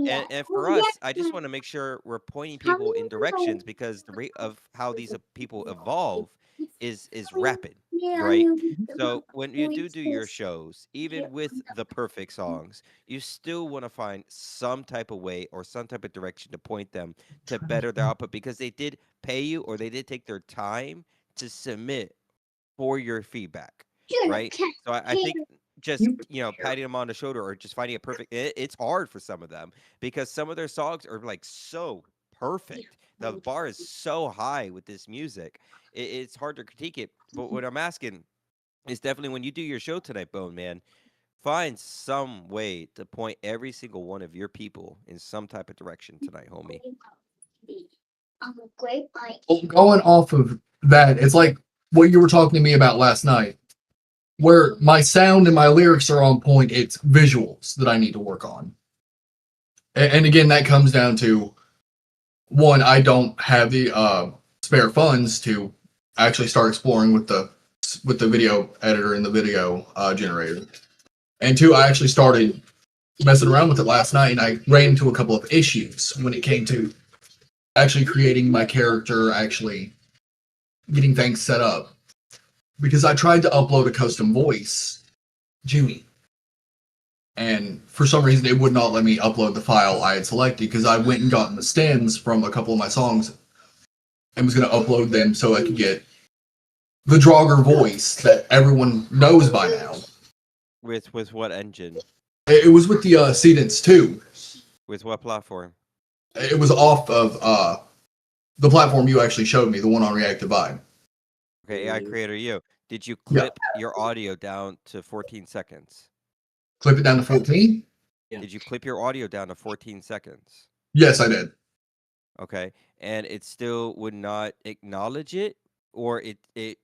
And for us, I just want to make sure we're pointing people in directions, because the rate of how these people evolve is rapid, right? So when you do your shows, even with the perfect songs, you still want to find some type of way or some type of direction to point them to better their output, because they did pay you or they did take their time to submit for your feedback, right? So I think just patting them on the shoulder or just finding a perfect, it's hard for some of them, because some of their songs are like so perfect. The bar is so high with this music. It's hard to critique it. But what I'm asking is definitely, when you do your show tonight, Bone Man, find some way to point every single one of your people in some type of direction tonight, homie. Well, going off of that, it's like what you were talking to me about last night, where my sound and my lyrics are on point. It's visuals that I need to work on. And again, that comes down to one, I don't have the spare funds to actually start exploring with the video editor and the video generator. And two, I actually started messing around with it last night, and I ran into a couple of issues when it came to actually creating my character, actually getting things set up. Because I tried to upload a custom voice, Junie, and for some reason it would not let me upload the file I had selected, because I went and gotten the stems from a couple of my songs and was going to upload them so I could get the Draugr voice that everyone knows by now. With what engine? It was with the Cedence 2. With what platform? It was off of the platform you actually showed me, the one on Reactive Vibe. Okay, AI Creator U. Did you clip your audio down to 14 seconds? Clip it down to 14? Yeah. Did you clip your audio down to 14 seconds? Yes, I did. Okay, and it still would not acknowledge it, or it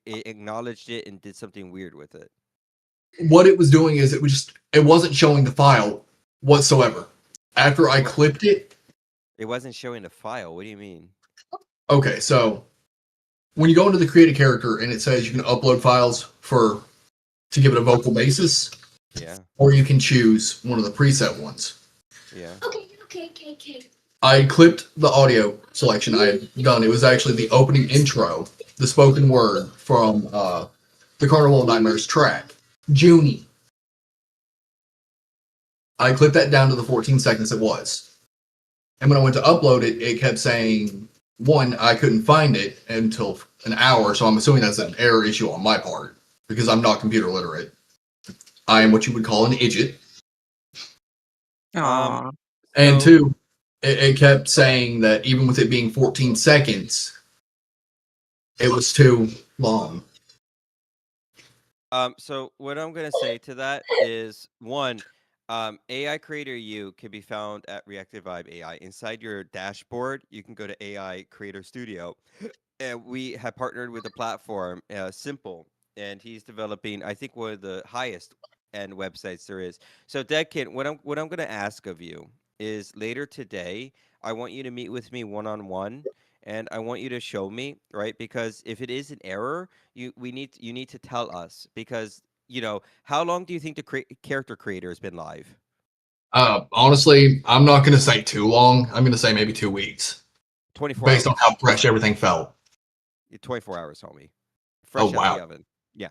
acknowledged it and did something weird with it? What it was doing is it wasn't showing the file whatsoever. After I clipped it, it wasn't showing the file. What do you mean? Okay, so when you go into the create a character and it says you can upload files to give it a vocal basis, yeah, or you can choose one of the preset ones. Yeah. Okay. I clipped the audio selection I had done. It was actually the opening intro, the spoken word from the Carnival of Nightmares track, Junie. I clipped that down to the 14 seconds it was. And when I went to upload it, it kept saying, one, I couldn't find it until an hour, so I'm assuming that's an error issue on my part, because I'm not computer literate. I am what you would call an idiot. And two, it kept saying that even with it being 14 seconds, it was too long. So what I'm gonna say to that is, one, AI Creator U can be found at Reactive Vibe AI. Inside your dashboard, you can go to AI Creator Studio, and we have partnered with a platform, Simple, and he's developing, I think, one of the highest end websites there is. So, Deadkin, what I'm gonna ask of you is later today, I want you to meet with me one-on-one, and I want you to show me, right? Because if it is an error, you need to tell us, because how long do you think the character creator has been live? Honestly, I'm not going to say too long. I'm going to say maybe 2 weeks. 24 based hours. on how fresh everything felt. 24 hours, homie. Fresh out the oven. Yeah.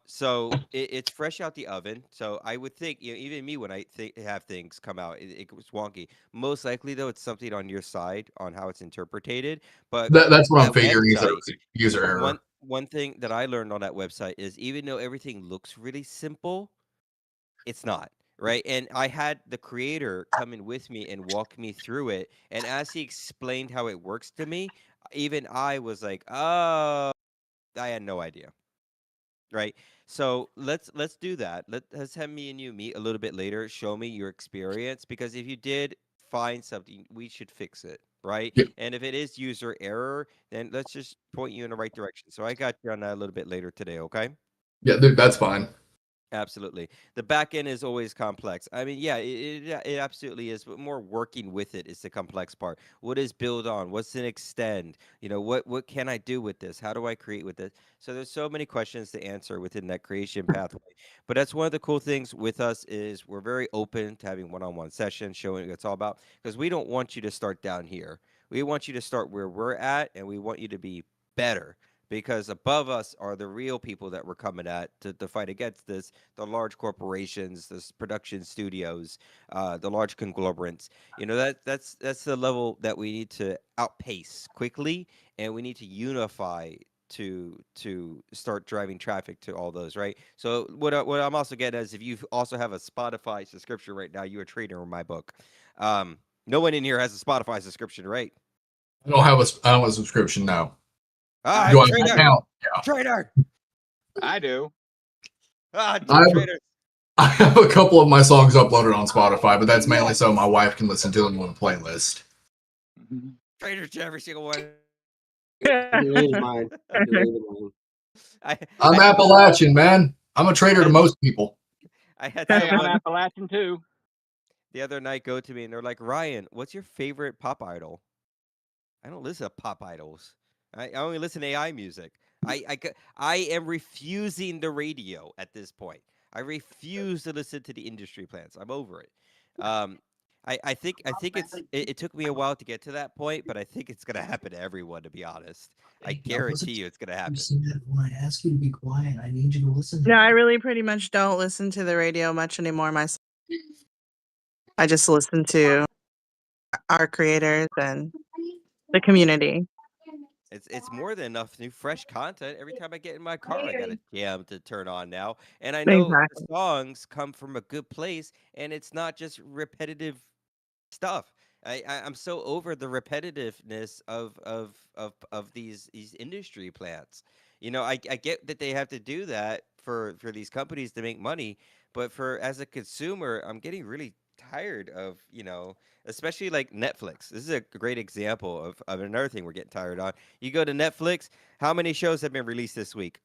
So it's fresh out the oven. So I would think, even me, when I have things come out, it was wonky. Most likely, though, it's something on your side on how it's interpreted. But that's what I'm that figuring is website, user error. One thing that I learned on that website is, even though everything looks really simple, it's not. Right. And I had the creator come in with me and walk me through it. And as he explained how it works to me, even I was like, oh, I had no idea. Right. So let's do that. Let's have me and you meet a little bit later. Show me your experience, because if you did find something, we should fix it. Right. Yep. And if it is user error, then let's just point you in the right direction. So I got you on that a little bit later today. Okay. Yeah, dude, that's fine. Absolutely. The back end is always complex. I mean, yeah, it absolutely is, but more working with it is the complex part. What is build on? What's an extend? What can I do with this? How do I create with this? So there's so many questions to answer within that creation pathway. But that's one of the cool things with us, is we're very open to having one-on-one sessions, showing what it's all about, because we don't want you to start down here. We want you to start where we're at, and we want you to be better. Because above us are the real people that we're coming at to fight against this, the large corporations, the production studios, the large conglomerates. That's the level that we need to outpace quickly, and we need to unify to start driving traffic to all those, right? So what I'm also getting is, if you also have a Spotify subscription right now, you're a trader in my book. No one in here has a Spotify subscription, right? I don't have a subscription now. Do I have an account? Yeah. Trader. I do. Trader. I have a couple of my songs uploaded on Spotify, but that's mainly so my wife can listen to them on a playlist. Traders to every single one. Mine. I'm Appalachian, man. I'm a trader to most people. I had Hey, I'm someone Appalachian too. the other night go to me and they're like, Ryan, what's your favorite pop idol? I don't listen to pop idols. I only listen to AI music. I am refusing the radio at this point. I refuse to listen to the industry plans. I'm over it. Um, I think it took me a while to get to that point, but I think it's gonna happen to everyone. To be honest, I Hey, I wasn't guarantee you it's gonna you happen. see that when I ask you to be quiet, I need you to listen to No, I me. really pretty much don't listen to the radio much anymore myself. I just listen to our creators and the community. It's more than enough new fresh content. Every time I get in my car, I got a jam to turn on now, and I know the Exactly. songs come from a good place, and it's not just repetitive stuff. I'm so over the repetitiveness of these industry plants. I get that they have to do that for these companies to make money, but for as a consumer, I'm getting really tired of, especially like Netflix. This is a great example of another thing we're getting tired on. You go to Netflix, how many shows have been released this week?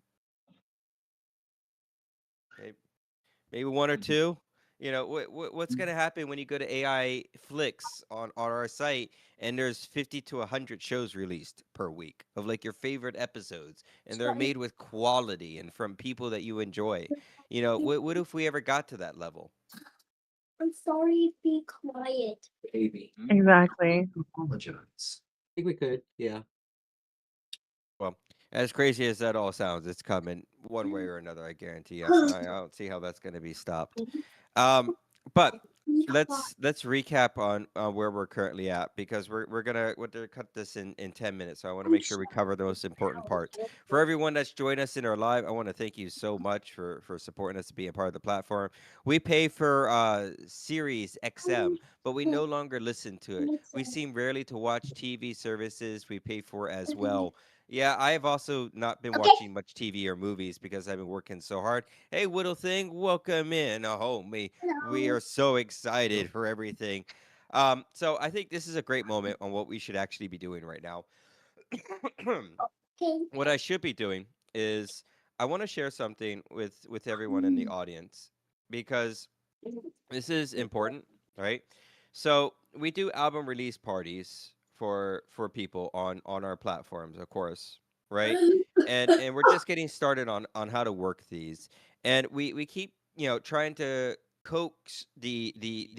Maybe one or two. What's going to happen when you go to AI Flicks on our site and there's 50 to 100 shows released per week of like your favorite episodes, and they're made with quality and from people that you enjoy. What if we ever got to that level? I'm sorry, be quiet. Baby. Exactly. Apologize. I think we could. Yeah. Well, as crazy as that all sounds, it's coming one way or another. I guarantee you. I don't see how that's going to be stopped. But let's recap on where we're currently at, because we're gonna cut this in 10 minutes. So I want to make sure we cover the most important parts. For everyone that's joined us in our live, I want to thank you so much for supporting us to be a part of the platform. We pay for Sirius XM, but we no longer listen to it. We seem rarely to watch TV services we pay for as well. Yeah, I have also not been watching much TV or movies because I've been working so hard. Hey, Whittle Thing, welcome in, homie. We are so excited for everything. So I think this is a great moment on what we should actually be doing right now. What I should be doing is I want to share something with everyone in the audience, because this is important, right? So we do album release parties for people on our platforms, of course, right? And we're just getting started on how to work these, and we keep trying to coax the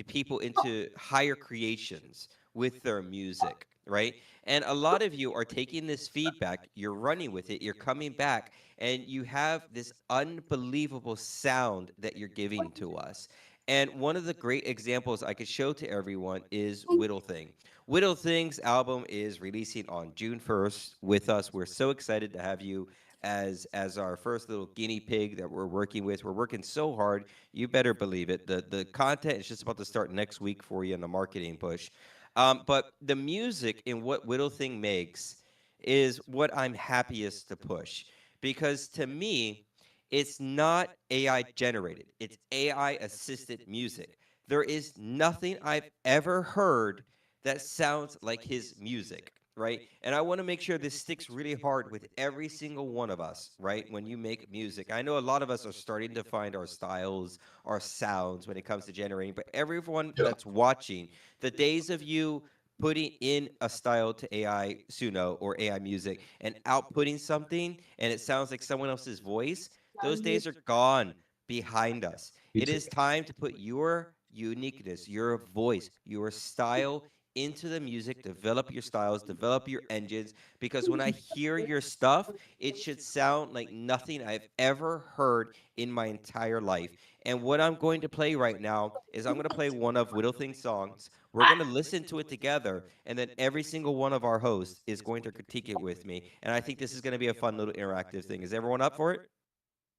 people into higher creations with their music, right? And a lot of you are taking this feedback, you're running with it, you're coming back, and you have this unbelievable sound that you're giving to us. And one of the great examples I could show to everyone is Whittle Thing. Whittle Thing's album is releasing on June 1st with us. We're so excited to have you as our first little guinea pig that we're working with. We're working so hard. You better believe it. The content is just about to start next week for you in the marketing push. But the music in what Whittle Thing makes is what I'm happiest to push, because to me, it's not AI generated. It's AI assisted music. There is nothing I've ever heard that sounds like his music, right? And I want to make sure this sticks really hard with every single one of us, right? When you make music, I know a lot of us are starting to find our styles, our sounds when it comes to generating, but everyone Yeah. that's watching, the days of you putting in a style to AI Suno or AI music and outputting something and it sounds like someone else's voice, those days are gone behind us. It is time to put your uniqueness, your voice, your style into the music, develop your styles, develop your engines, because when I hear your stuff, it should sound like nothing I've ever heard in my entire life. And what I'm going to play right now is I'm going to play one of Whittle Thing's songs. We're going to listen to it together, and then every single one of our hosts is going to critique it with me. And I think this is going to be a fun little interactive thing. Is everyone up for it?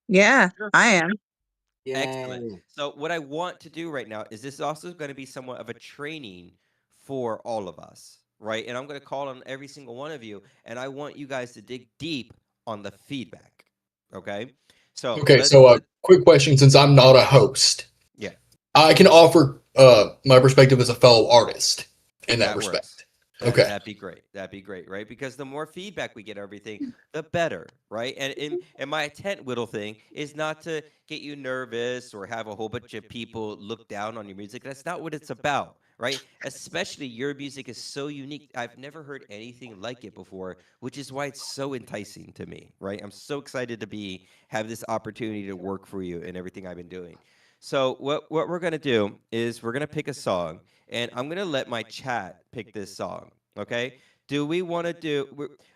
Yeah, I am. Excellent. Yay. So what I want to do right now is this is also going to be somewhat of a training for all of us, right? And I'm going to call on every single one of you, and I want you guys to dig deep on the feedback. Okay? So Okay, so quick question, since I'm not a host. Yeah. I can offer my perspective as a fellow artist in that respect. works. Okay. That'd be great. That'd be great, right? Because the more feedback we get, everything, the better, right? And my intent, Whittle Thing, is not to get you nervous or have a whole bunch of people look down on your music. That's not what it's about, right? Especially your music is so unique. I've never heard anything like it before, which is why it's so enticing to me, right? I'm so excited to have this opportunity to work for you and everything I've been doing. So what we're gonna do is we're gonna pick a song, and I'm gonna let my chat pick this song. Okay? Do we want to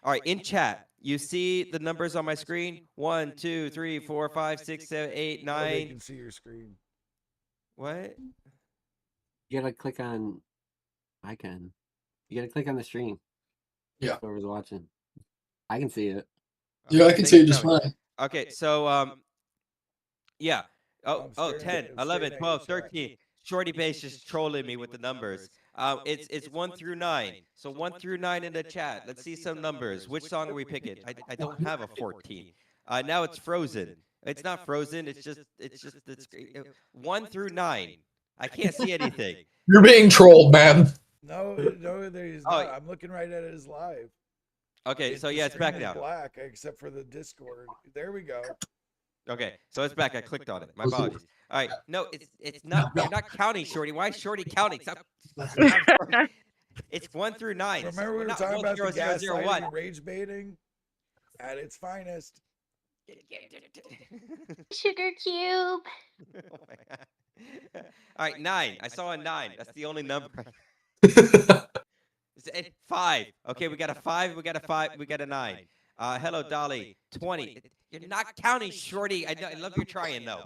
all right? In chat, you see the numbers on my screen: 1, 2, 3, 4, 5, 6, 7, 8, Oh, they 9. can see your screen. What? You gotta click on icon. You gotta click on the stream. Yeah. Whoever's watching. I can see it. Yeah, I can Thanks see for it just telling me. fine. Okay, so yeah. I'm staring 10, at- I'm 11, staring at 12, your chat. 13. Shorty Base just trolling me with the numbers. It's 1 through 9. So 1 through 9 in the chat. Let's see some numbers. Which song are we picking? I don't have a 14. Now it's Frozen. It's not Frozen. It's 1 through 9. I can't see anything. You're being trolled, man. No, there's Oh. not. I'm looking right at his live. Okay, so yeah, it's The back screen is now. black except for the Discord. There we go. Okay, so it's back. I clicked on it. My apologies. All right, no, it's not. You're not counting, Shorty. Why is Shorty counting? Stop. It's 1 through 9. Remember we were Not talking about the 10001. gaslighting and rage baiting at its finest. Sugar cube. Oh my God. All right, 9. I saw a 9. That's the only number. 5. Okay, we got a 5. We got a 5. We got a 9. Hello, Dolly. 20. You're not counting, Shorty. I love your trying though.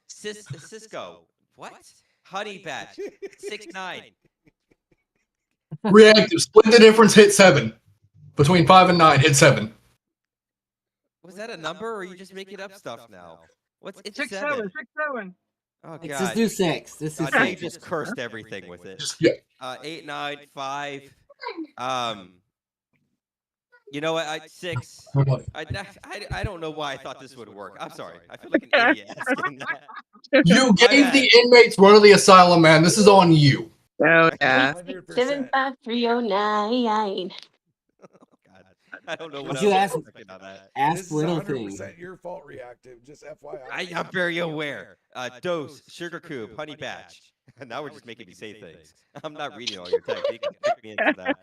Cisco. What? Honey Badge. 6, 9. Reactive. Split the difference. Hit 7. Between 5 and 9. Hit 7. Was that a number, or are you just making up stuff now? It's 6, 7. 7, 6, 7. Oh Let's just God. do 6. This is Dave 6. just cursed everything with it. Yeah. 8, 9, 5. You know what? 6. I don't know why I thought this would work. I'm sorry. I feel like an idiot asking that. You My gave bad. the inmates run of the asylum, man. This is on you. Oh yeah. 75309. God, I don't know what Would else you I'm ask- expecting on that. This Ask is little 100% thing. your fault, Reactive. Just FYI. I'm very aware. Dose, Sugar Cube, Honey Batch. Now we're just making me say things. I'm not reading all your text. You can trick me into that.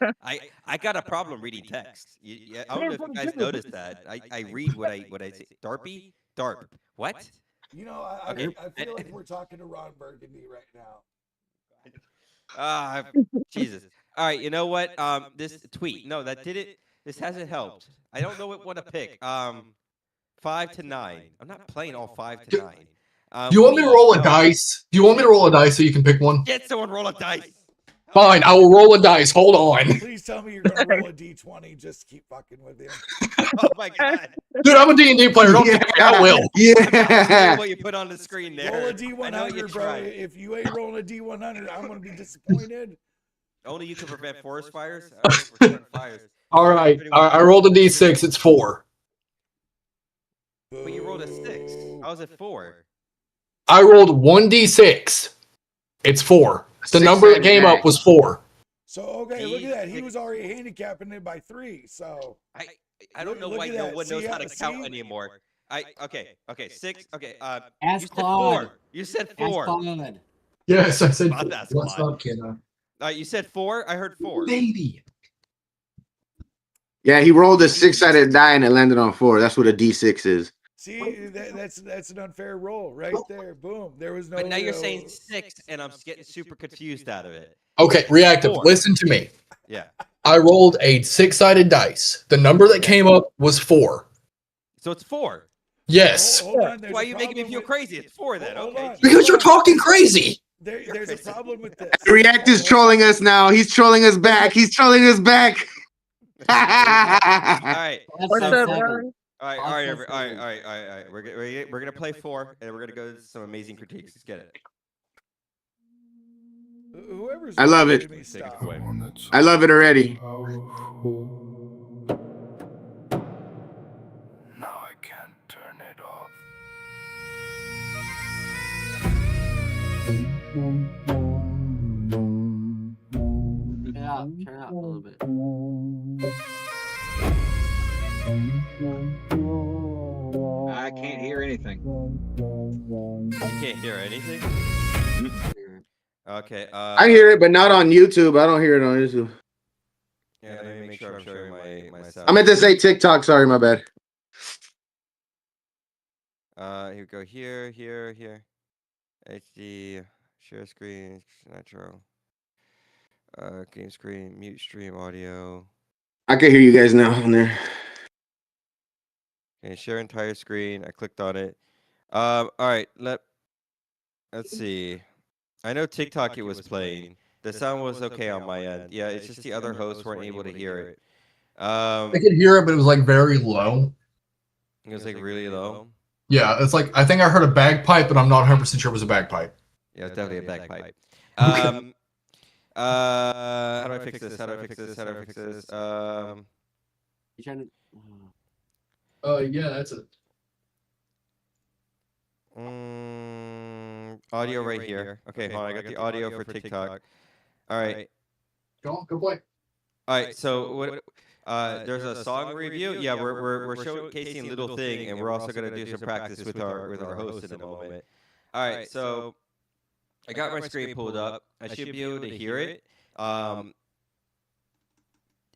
I got a problem reading text. I don't know if you guys noticed that. I read what I say. Darpy? Darp. What? You know, I feel like we're talking to Ron Burgundy right now. Jesus. All right, you know what? This tweet. No, that didn't. This hasn't helped. I don't know what one to pick. 5 to 9. I'm not playing all 5 to 9. Do you want me to roll a no. dice? Do you want me to roll a dice so you can pick one? Get someone roll a dice. Fine, I will roll a dice. Hold on. Please tell me you're gonna roll a D20 just to keep fucking with him. Oh my God. Dude, I'm a D&D player. Don't think I will. Yeah. What you put on the screen there. Roll a I know you D100, bro. tried. If you ain't rolling a D100, I'm gonna be disappointed. Only you can prevent forest fires. I don't know if we're starting fires. All right. I rolled a D6. It's 4. But you rolled a 6. How was it 4? I rolled 1D6. It's 4. The number that came up was 4. So okay, look at that. He was already handicapping it by 3. So I don't know Look why at no that. one knows See how to how- count see? anymore. Okay, 6. Okay, Ask you said Claude. 4. You said Ask 4. Claude. Yes, I said 4. That's What's Claude. up, kid? You said 4. I heard 4. Baby. Yeah, he rolled a 6-sided die and it landed on 4. That's what a D6 is. see, that's an unfair roll right there. Boom. There was no. But now you're saying 6, and I'm getting super confused out of it. Okay, Reactive, 4. listen to me. Yeah. I rolled a 6-sided dice. The number that came up was 4. So it's 4. Yes. Hold on, there's Why are a you making me problem feel with- crazy? It's 4 then. Hold Okay. on. Because you're talking crazy. There's a problem with this. React is trolling us now. He's trolling us back. He's trolling us back. All right. What's So- up, Ron? All right, all right. We're gonna play 4, and we're gonna go to some amazing critiques. Let's get it. Whoever's I love it. to me, stop. I love it already. Now I can't turn it off. Turn it up a little bit. I can't hear anything. You can't hear anything. Okay. I hear it, but not on YouTube. I don't hear it on YouTube. Yeah, let me make sure I'm showing my I sound. meant to say TikTok. Sorry, my bad. Here we go. Here. HD, share screen, natural. Game screen, mute stream audio. I can hear you guys now on there. Okay, share entire screen. I clicked on it. All right. Let's see. I know TikTok it was playing. The sound was okay on my end. Yeah, it's just the other hosts weren't able to hear it. I could hear it, but it was like very low. It was like really low. Yeah, it's like I think I heard a bagpipe, but I'm not 100% sure it was a bagpipe. Yeah, it's definitely a bagpipe. Okay. How do I fix this? You trying to? Yeah, that's it. Audio right here. Okay, hold on. I got the audio for TikTok. All right. Go play. All right. So what? There's a song review. Yeah, we're showcasing Little Thing, and we're also gonna do some practice with our host in a moment. All right. So I got my screen pulled up. I should be able to hear it.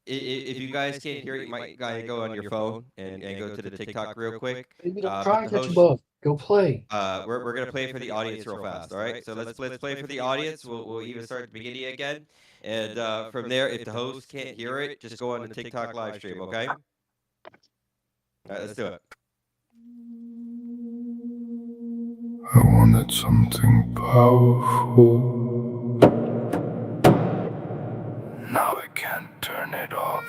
If you guys can't hear it, you might gotta go on your phone and go to the TikTok real quick. Maybe don't try to catch you both. Go play. We're gonna play for the audience real fast. All right. So let's play for the audience. We'll even start at the beginning again, and from there, if the host can't hear it, just go on the TikTok live stream. Okay. All right. Let's do it. I wanted something powerful. Now I can't turn it off.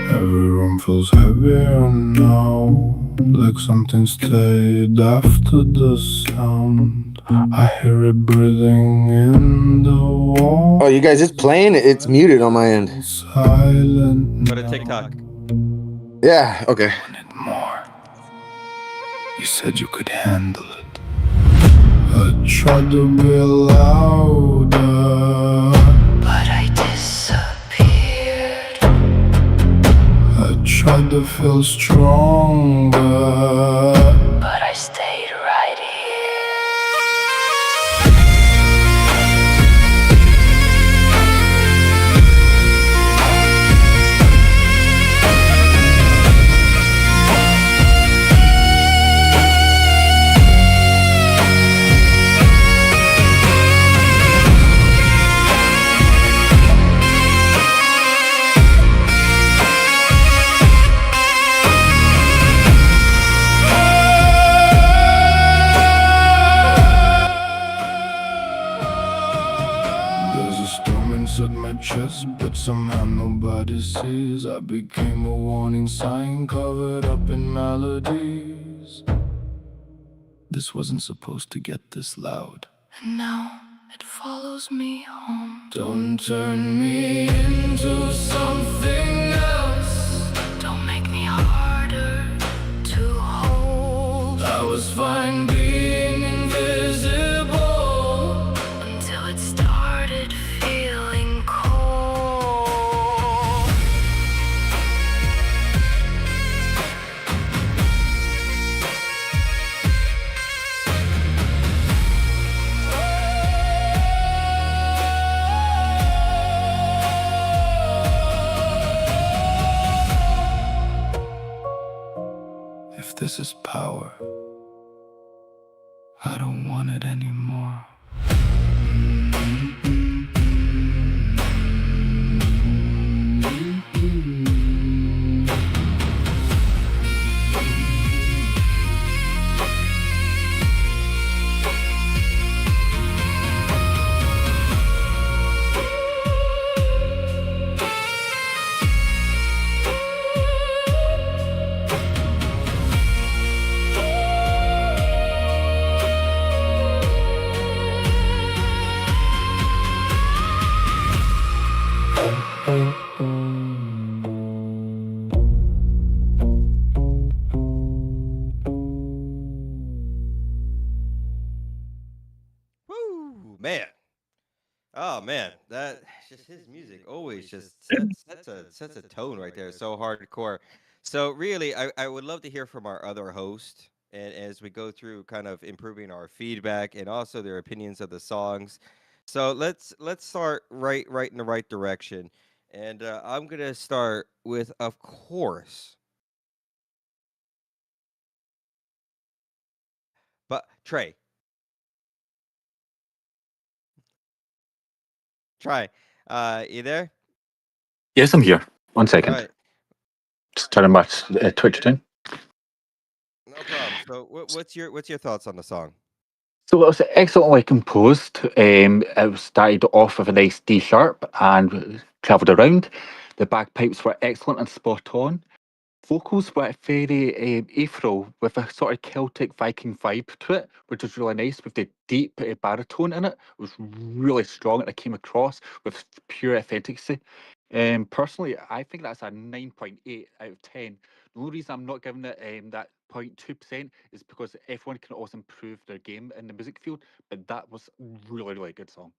Every room feels heavier now, like something stayed after the sound. I hear it breathing in the wall. Oh, you guys, it's playing. It's muted on my end. Silent. Go to TikTok. Yeah. Okay. More. You said you could handle it. I tried to be louder, but I disappeared. I tried to feel stronger, but I stayed right chest, but somehow nobody sees. I became a warning sign covered up in melodies. This wasn't supposed to get this loud. And now it follows me home. Don't turn me into something else. Don't make me harder to hold. I was fine being invisible until it started feeling cold. If this is power, I don't want it anymore. Oh man, that just his music always just sets a tone right there. So hardcore. So really, I would love to hear from our other host, and as we go through kind of improving our feedback and also their opinions of the songs. So let's start right in the right direction, and I'm gonna start with, of course, but Trey, try. You there? Yes, I'm here. One All second. right, Just turning my Twitch down. no problem. So what's your thoughts on the song? So it was excellently composed. It was started off with a nice D sharp and travelled around. The bagpipes were excellent and spot on. Vocals were very ethereal with a sort of Celtic Viking vibe to it, which was really nice with the deep baritone in it. It was really strong and it came across with pure authenticity. Personally, I think that's a 9.8 out of 10. The only reason I'm not giving it that 0.2% is because everyone can also improve their game in the music field, but that was really, really good song.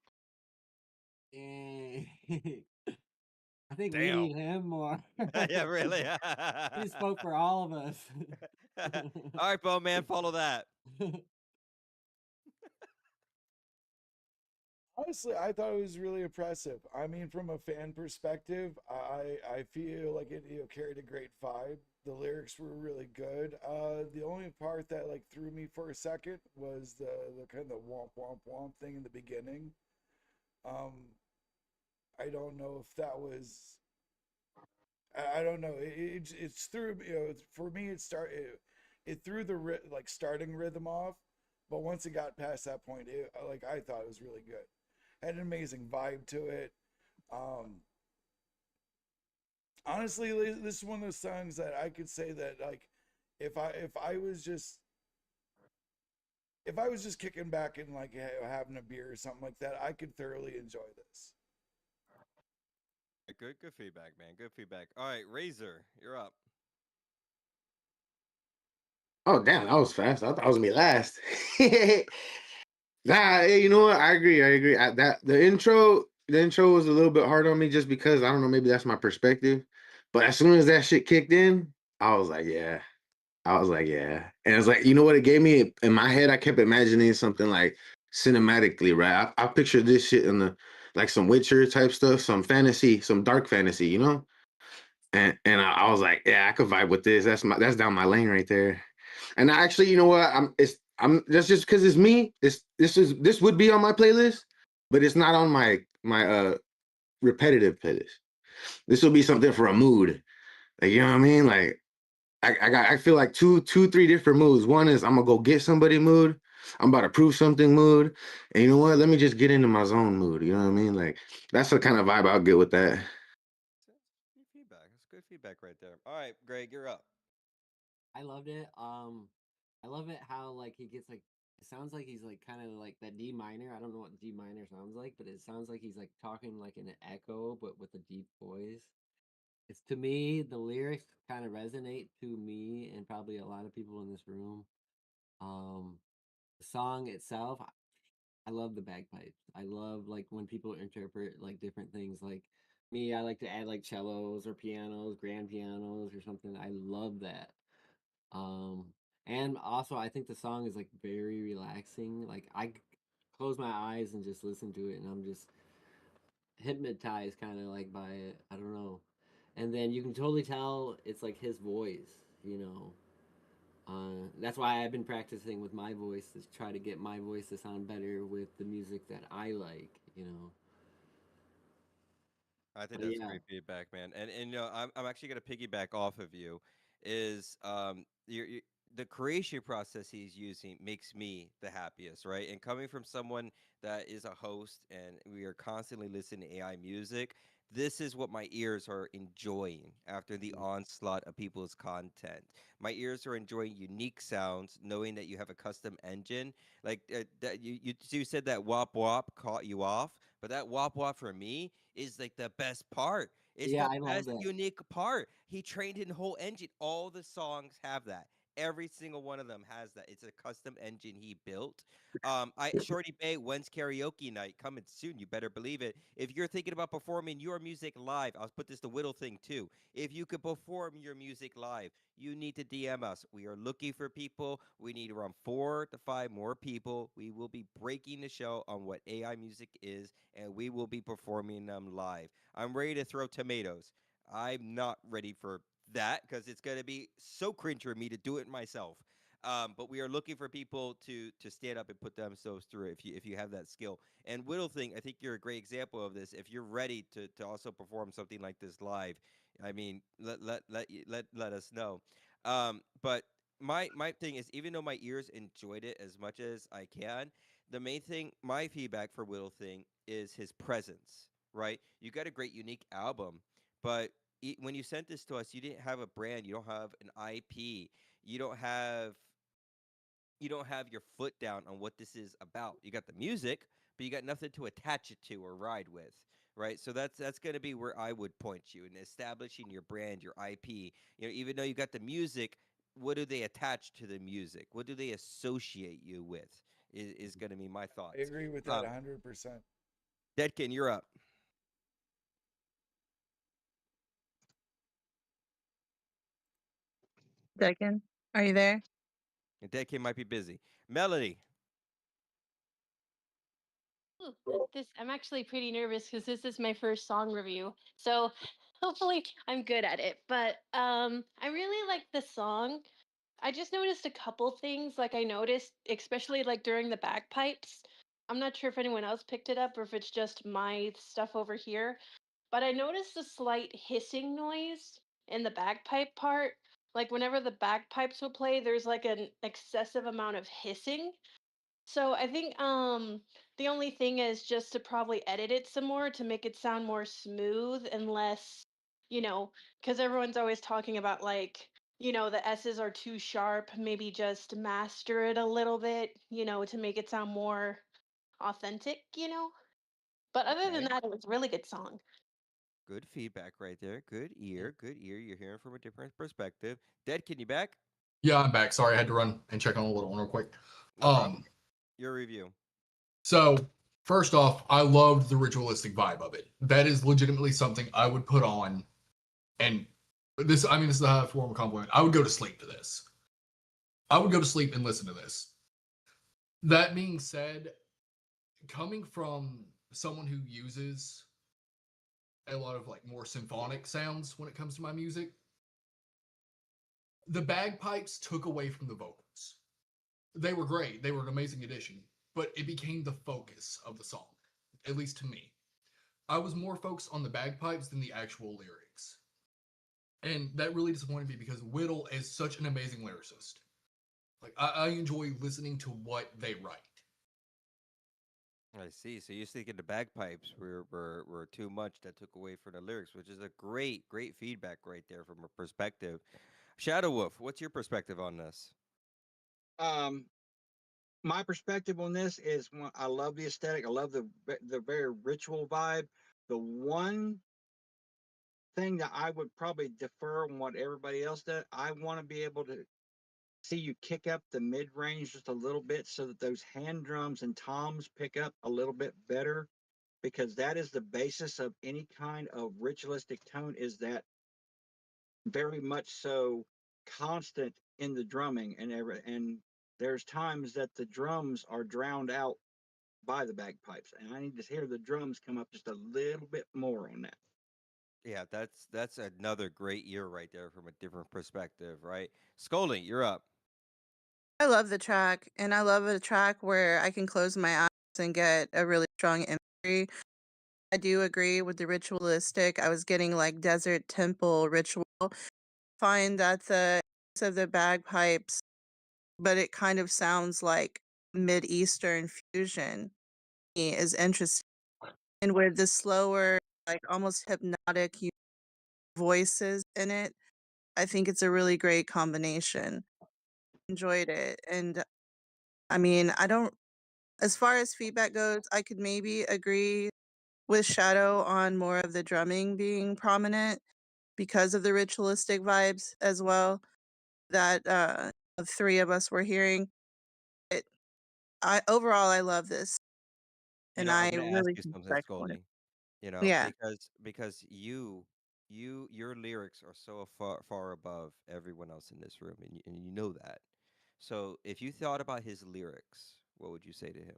Eh, I think we Damn. need him more. Yeah, really. He spoke for all of us. All right, Bo man, follow that. Honestly, I thought it was really impressive. I mean, from a fan perspective, I feel like it carried a great vibe. The lyrics were really good. The only part that like threw me for a second was the kind of womp womp womp thing in the beginning. Um, I don't know if that was. I don't know. It's through. For me, it threw the like starting rhythm off, but once it got past that point, like I thought it was really good. Had an amazing vibe to it. Um, Honestly, this is one of those songs that I could say that like, if I was just kicking back and like having a beer or something like that, I could thoroughly enjoy this. Good feedback, man. Good feedback. All right, Razor, you're up. Oh damn, that was fast. I thought I was gonna be last. Nah, hey, you know what? I agree. I agree. That the intro was a little bit hard on me just because I don't know. Maybe that's my perspective. But as soon as that shit kicked in, I was like, yeah. I was like, yeah. And it's like, you know what? It gave me in my head. I kept imagining something like cinematically, right? I pictured this shit in the like some Witcher type stuff, some fantasy, some dark fantasy, you know. And I was like, yeah, I could vibe with this. That's down my lane right there. And actually, you know what? I'm that's just because it's me. This would be on my playlist, but it's not on my repetitive playlist. This will be something for a mood. Like you know what I mean? Like I feel like three different moods. One is I'm gonna go get somebody mood. I'm about to prove something mood. And you know what? Let me just get into my zone mood. You know what I mean? Like that's the kind of vibe I'll get with that. Good feedback. That's good feedback right there. All right, Greg, you're up. I loved it. I love it how like he gets like it sounds like he's like kind of like that D minor. I don't know what D minor sounds like, but it sounds like he's like talking like in an echo, but with a deep voice. It's to me the lyrics kind of resonate to me and probably a lot of people in this room. Um, the song itself, I love the bagpipes. I love like when people interpret like different things. Like me, I like to add like cellos or pianos, grand pianos or something. I love that. Um, and also I think the song is like very relaxing. Like close my eyes and just listen to it, and I'm just hypnotized kind of like by it. I don't know. And then you can totally tell it's like his voice, you know. That's why I've been practicing with my voice to try to get my voice to sound better with the music that I like, you know. I think But that's yeah, great feedback, man. And you know, I'm actually gonna piggyback off of you. Is the creation process he's using makes me the happiest, right? And coming from someone that is a host and we are constantly listening to AI music, this is what my ears are enjoying after the onslaught of people's content. My ears are enjoying unique sounds, knowing that you have a custom engine. Like that you said that wop wop caught you off, but that wop wop for me is like the best part. It's yeah, the I love best that. unique part. He trained in whole engine. All the songs have that. Every single one of them has that. It's a custom engine he built. Shorty Bay, when's karaoke night? Coming soon. You better believe it. If you're thinking about performing your music live, I'll put this to Whittle thing too. If you could perform your music live, you need to DM us. We are looking for people. We need around 4 to 5 more people. We will be breaking the show on what AI music is, and we will be performing them live. I'm ready to throw tomatoes. I'm not ready for that because it's going to be so cringe for me to do it myself. But we are looking for people to stand up and put themselves through it if you have that skill. And Whittle thing, I think you're a great example of this. If you're ready to also perform something like this live, I mean, let us know. But my thing is, even though my ears enjoyed it as much as I can, the main thing, my feedback for Whittle thing is his presence. Right? You got a great unique album, but when you sent this to us, you didn't have a brand, you don't have an IP, you don't have your foot down on what this is about. You got the music, but you got nothing to attach it to or ride with, right? So that's going to be where I would point you in establishing your brand, your IP. Even though you got the music, what do they attach to the music? What do they associate you with? Is going to be my thoughts. I agree with that 100%. Deadkin, you're up. Deacon, are you there? And Deadkin might be busy. Melody. I'm actually pretty nervous because this is my first song review. So hopefully I'm good at it. But I really like the song. I just noticed a couple things. Like I noticed, especially like during the bagpipes. I'm not sure if anyone else picked it up or if it's just my stuff over here. But I noticed a slight hissing noise in the bagpipe part. Like whenever the bagpipes will play, there's like an excessive amount of hissing. So I think the only thing is just to probably edit it some more to make it sound more smooth and less, because everyone's always talking about like, the S's are too sharp, maybe just master it a little bit, to make it sound more authentic. But other than Okay. that, it was a really good song. Good feedback right there. Good ear. Good ear. You're hearing from a different perspective. Deadkin, you back? Yeah, I'm back. Sorry, I had to run and check on a little one real quick. No problem. Your review. So first off, I loved the ritualistic vibe of it. That is legitimately something I would put on, and this is a form of compliment. I would go to sleep to this. I would go to sleep and listen to this. That being said, coming from someone who uses a lot of like more symphonic sounds when it comes to my music, the bagpipes took away from the vocals. They were great. They were an amazing addition, but it became the focus of the song, at least to me. I was more focused on the bagpipes than the actual lyrics. And that really disappointed me because Whittle is such an amazing lyricist. Like, I enjoy listening to what they write. I see. So you're thinking the bagpipes were too much that took away from the lyrics, which is a great feedback right there from a perspective. Shadow Wolf, what's your perspective on this? My perspective on this is I love the aesthetic. I love the very ritual vibe. The one thing that I would probably defer on what everybody else does, I want to be able to see you kick up the mid range just a little bit so that those hand drums and toms pick up a little bit better, because that is the basis of any kind of ritualistic tone, is that very much so constant in the drumming and there's times that the drums are drowned out by the bagpipes, and I need to hear the drums come up just a little bit more on that. Yeah, that's another great ear right there from a different perspective, right? Scully, you're up. I love the track, and I love a track where I can close my eyes and get a really strong imagery. I do agree with the ritualistic. I was getting like desert temple ritual. Find that the use of the bagpipes, but it kind of sounds like Mid-Eastern fusion is interesting. And with the slower, like almost hypnotic voices in it, I think it's a really great combination. Enjoyed it. And I mean, I don't, as far as feedback goes, I could maybe agree with Shadow on more of the drumming being prominent because of the ritualistic vibes as well. That the three of us were hearing. It, overall, I love this, and I'm I gonna ask really you think something, it's excellent. Scully. Yeah. Because your lyrics are so far above everyone else in this room, and you know that. So if you thought about his lyrics, what would you say to him?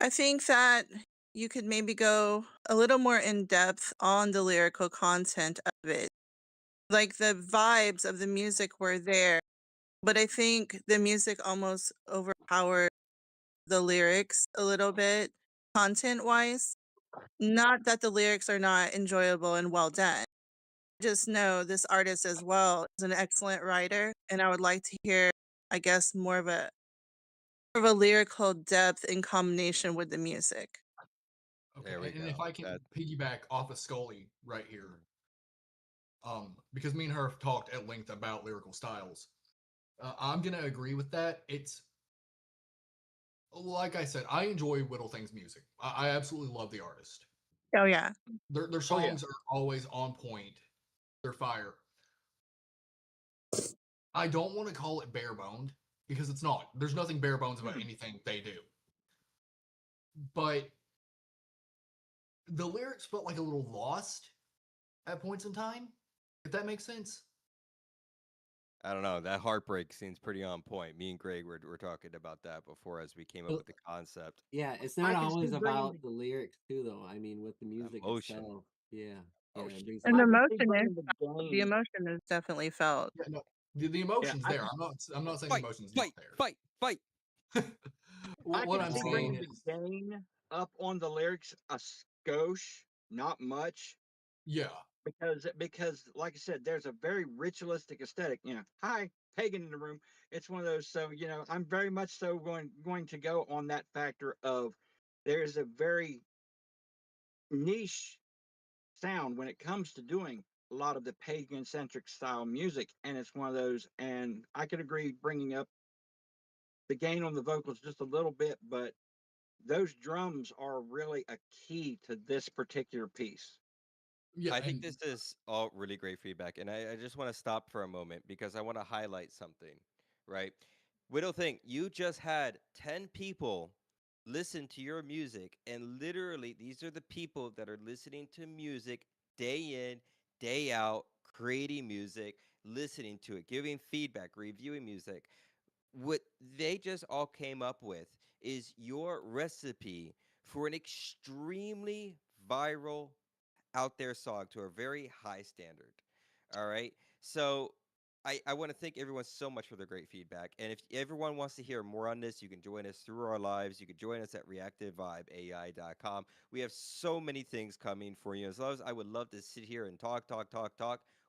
I think that you could maybe go a little more in depth on the lyrical content of it. Like the vibes of the music were there, but I think the music almost overpowered the lyrics a little bit, content wise. Not that the lyrics are not enjoyable and well done. Just know this artist as well is an excellent writer, and I would like to hear, I guess, more of a lyrical depth in combination with the music. Okay, There we and if go. I can piggyback off of Scully right here, because me and her have talked at length about lyrical styles. I'm gonna agree with that. It's like I said, I enjoy Whittle Thing's music. I absolutely love the artist. Oh yeah. Their songs are always on point. They're fire. I don't want to call it bare boned because it's not. There's nothing bare bones about anything they do. But the lyrics felt like a little lost at points in time, if that makes sense. I don't know. That heartbreak seems pretty on point. Me and Greg were talking about that before as we came up with the concept. Yeah, it's not always about the lyrics too, though. I mean, with the music Emotion. itself. Yeah. Yeah. it brings And the it- emotion is the emotion is definitely felt. Yeah, no, the emotion's I there. can- I'm not saying Fight, the emotion's fight, not there. fight. I What can I'm see saying bringing is, the gain up on the lyrics a skosh, not much. yeah, Because like I said, there's a very ritualistic aesthetic. Hi, pagan in the room. It's one of those. So I'm very much so going to go on that factor of there is a very niche sound when it comes to doing a lot of the pagan centric style music, and it's one of those. And I could agree bringing up the gain on the vocals just a little bit, but those drums are really a key to this particular piece. yeah, I think and this is all really great feedback, and I just want to stop for a moment because I want to highlight something, right? Widow Thing, you just had 10 people listen to your music, and literally, these are the people that are listening to music day in, day out, creating music, listening to it, giving feedback, reviewing music. What they just all came up with is your recipe for an extremely viral out there song to a very high standard. All right. So I want to thank everyone so much for their great feedback. And if everyone wants to hear more on this, you can join us through our lives. You can join us at reactivevibeai.com. We have so many things coming for you. As long as I would love to sit here and talk.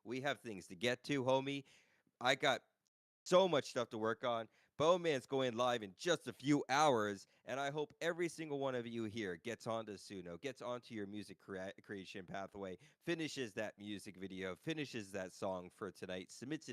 We have things to get to, homie. I got so much stuff to work on. Bowman's going live in just a few hours, and I hope every single one of you here gets onto Suno, gets onto your music creation pathway, finishes that music video, finishes that song for tonight, submits it in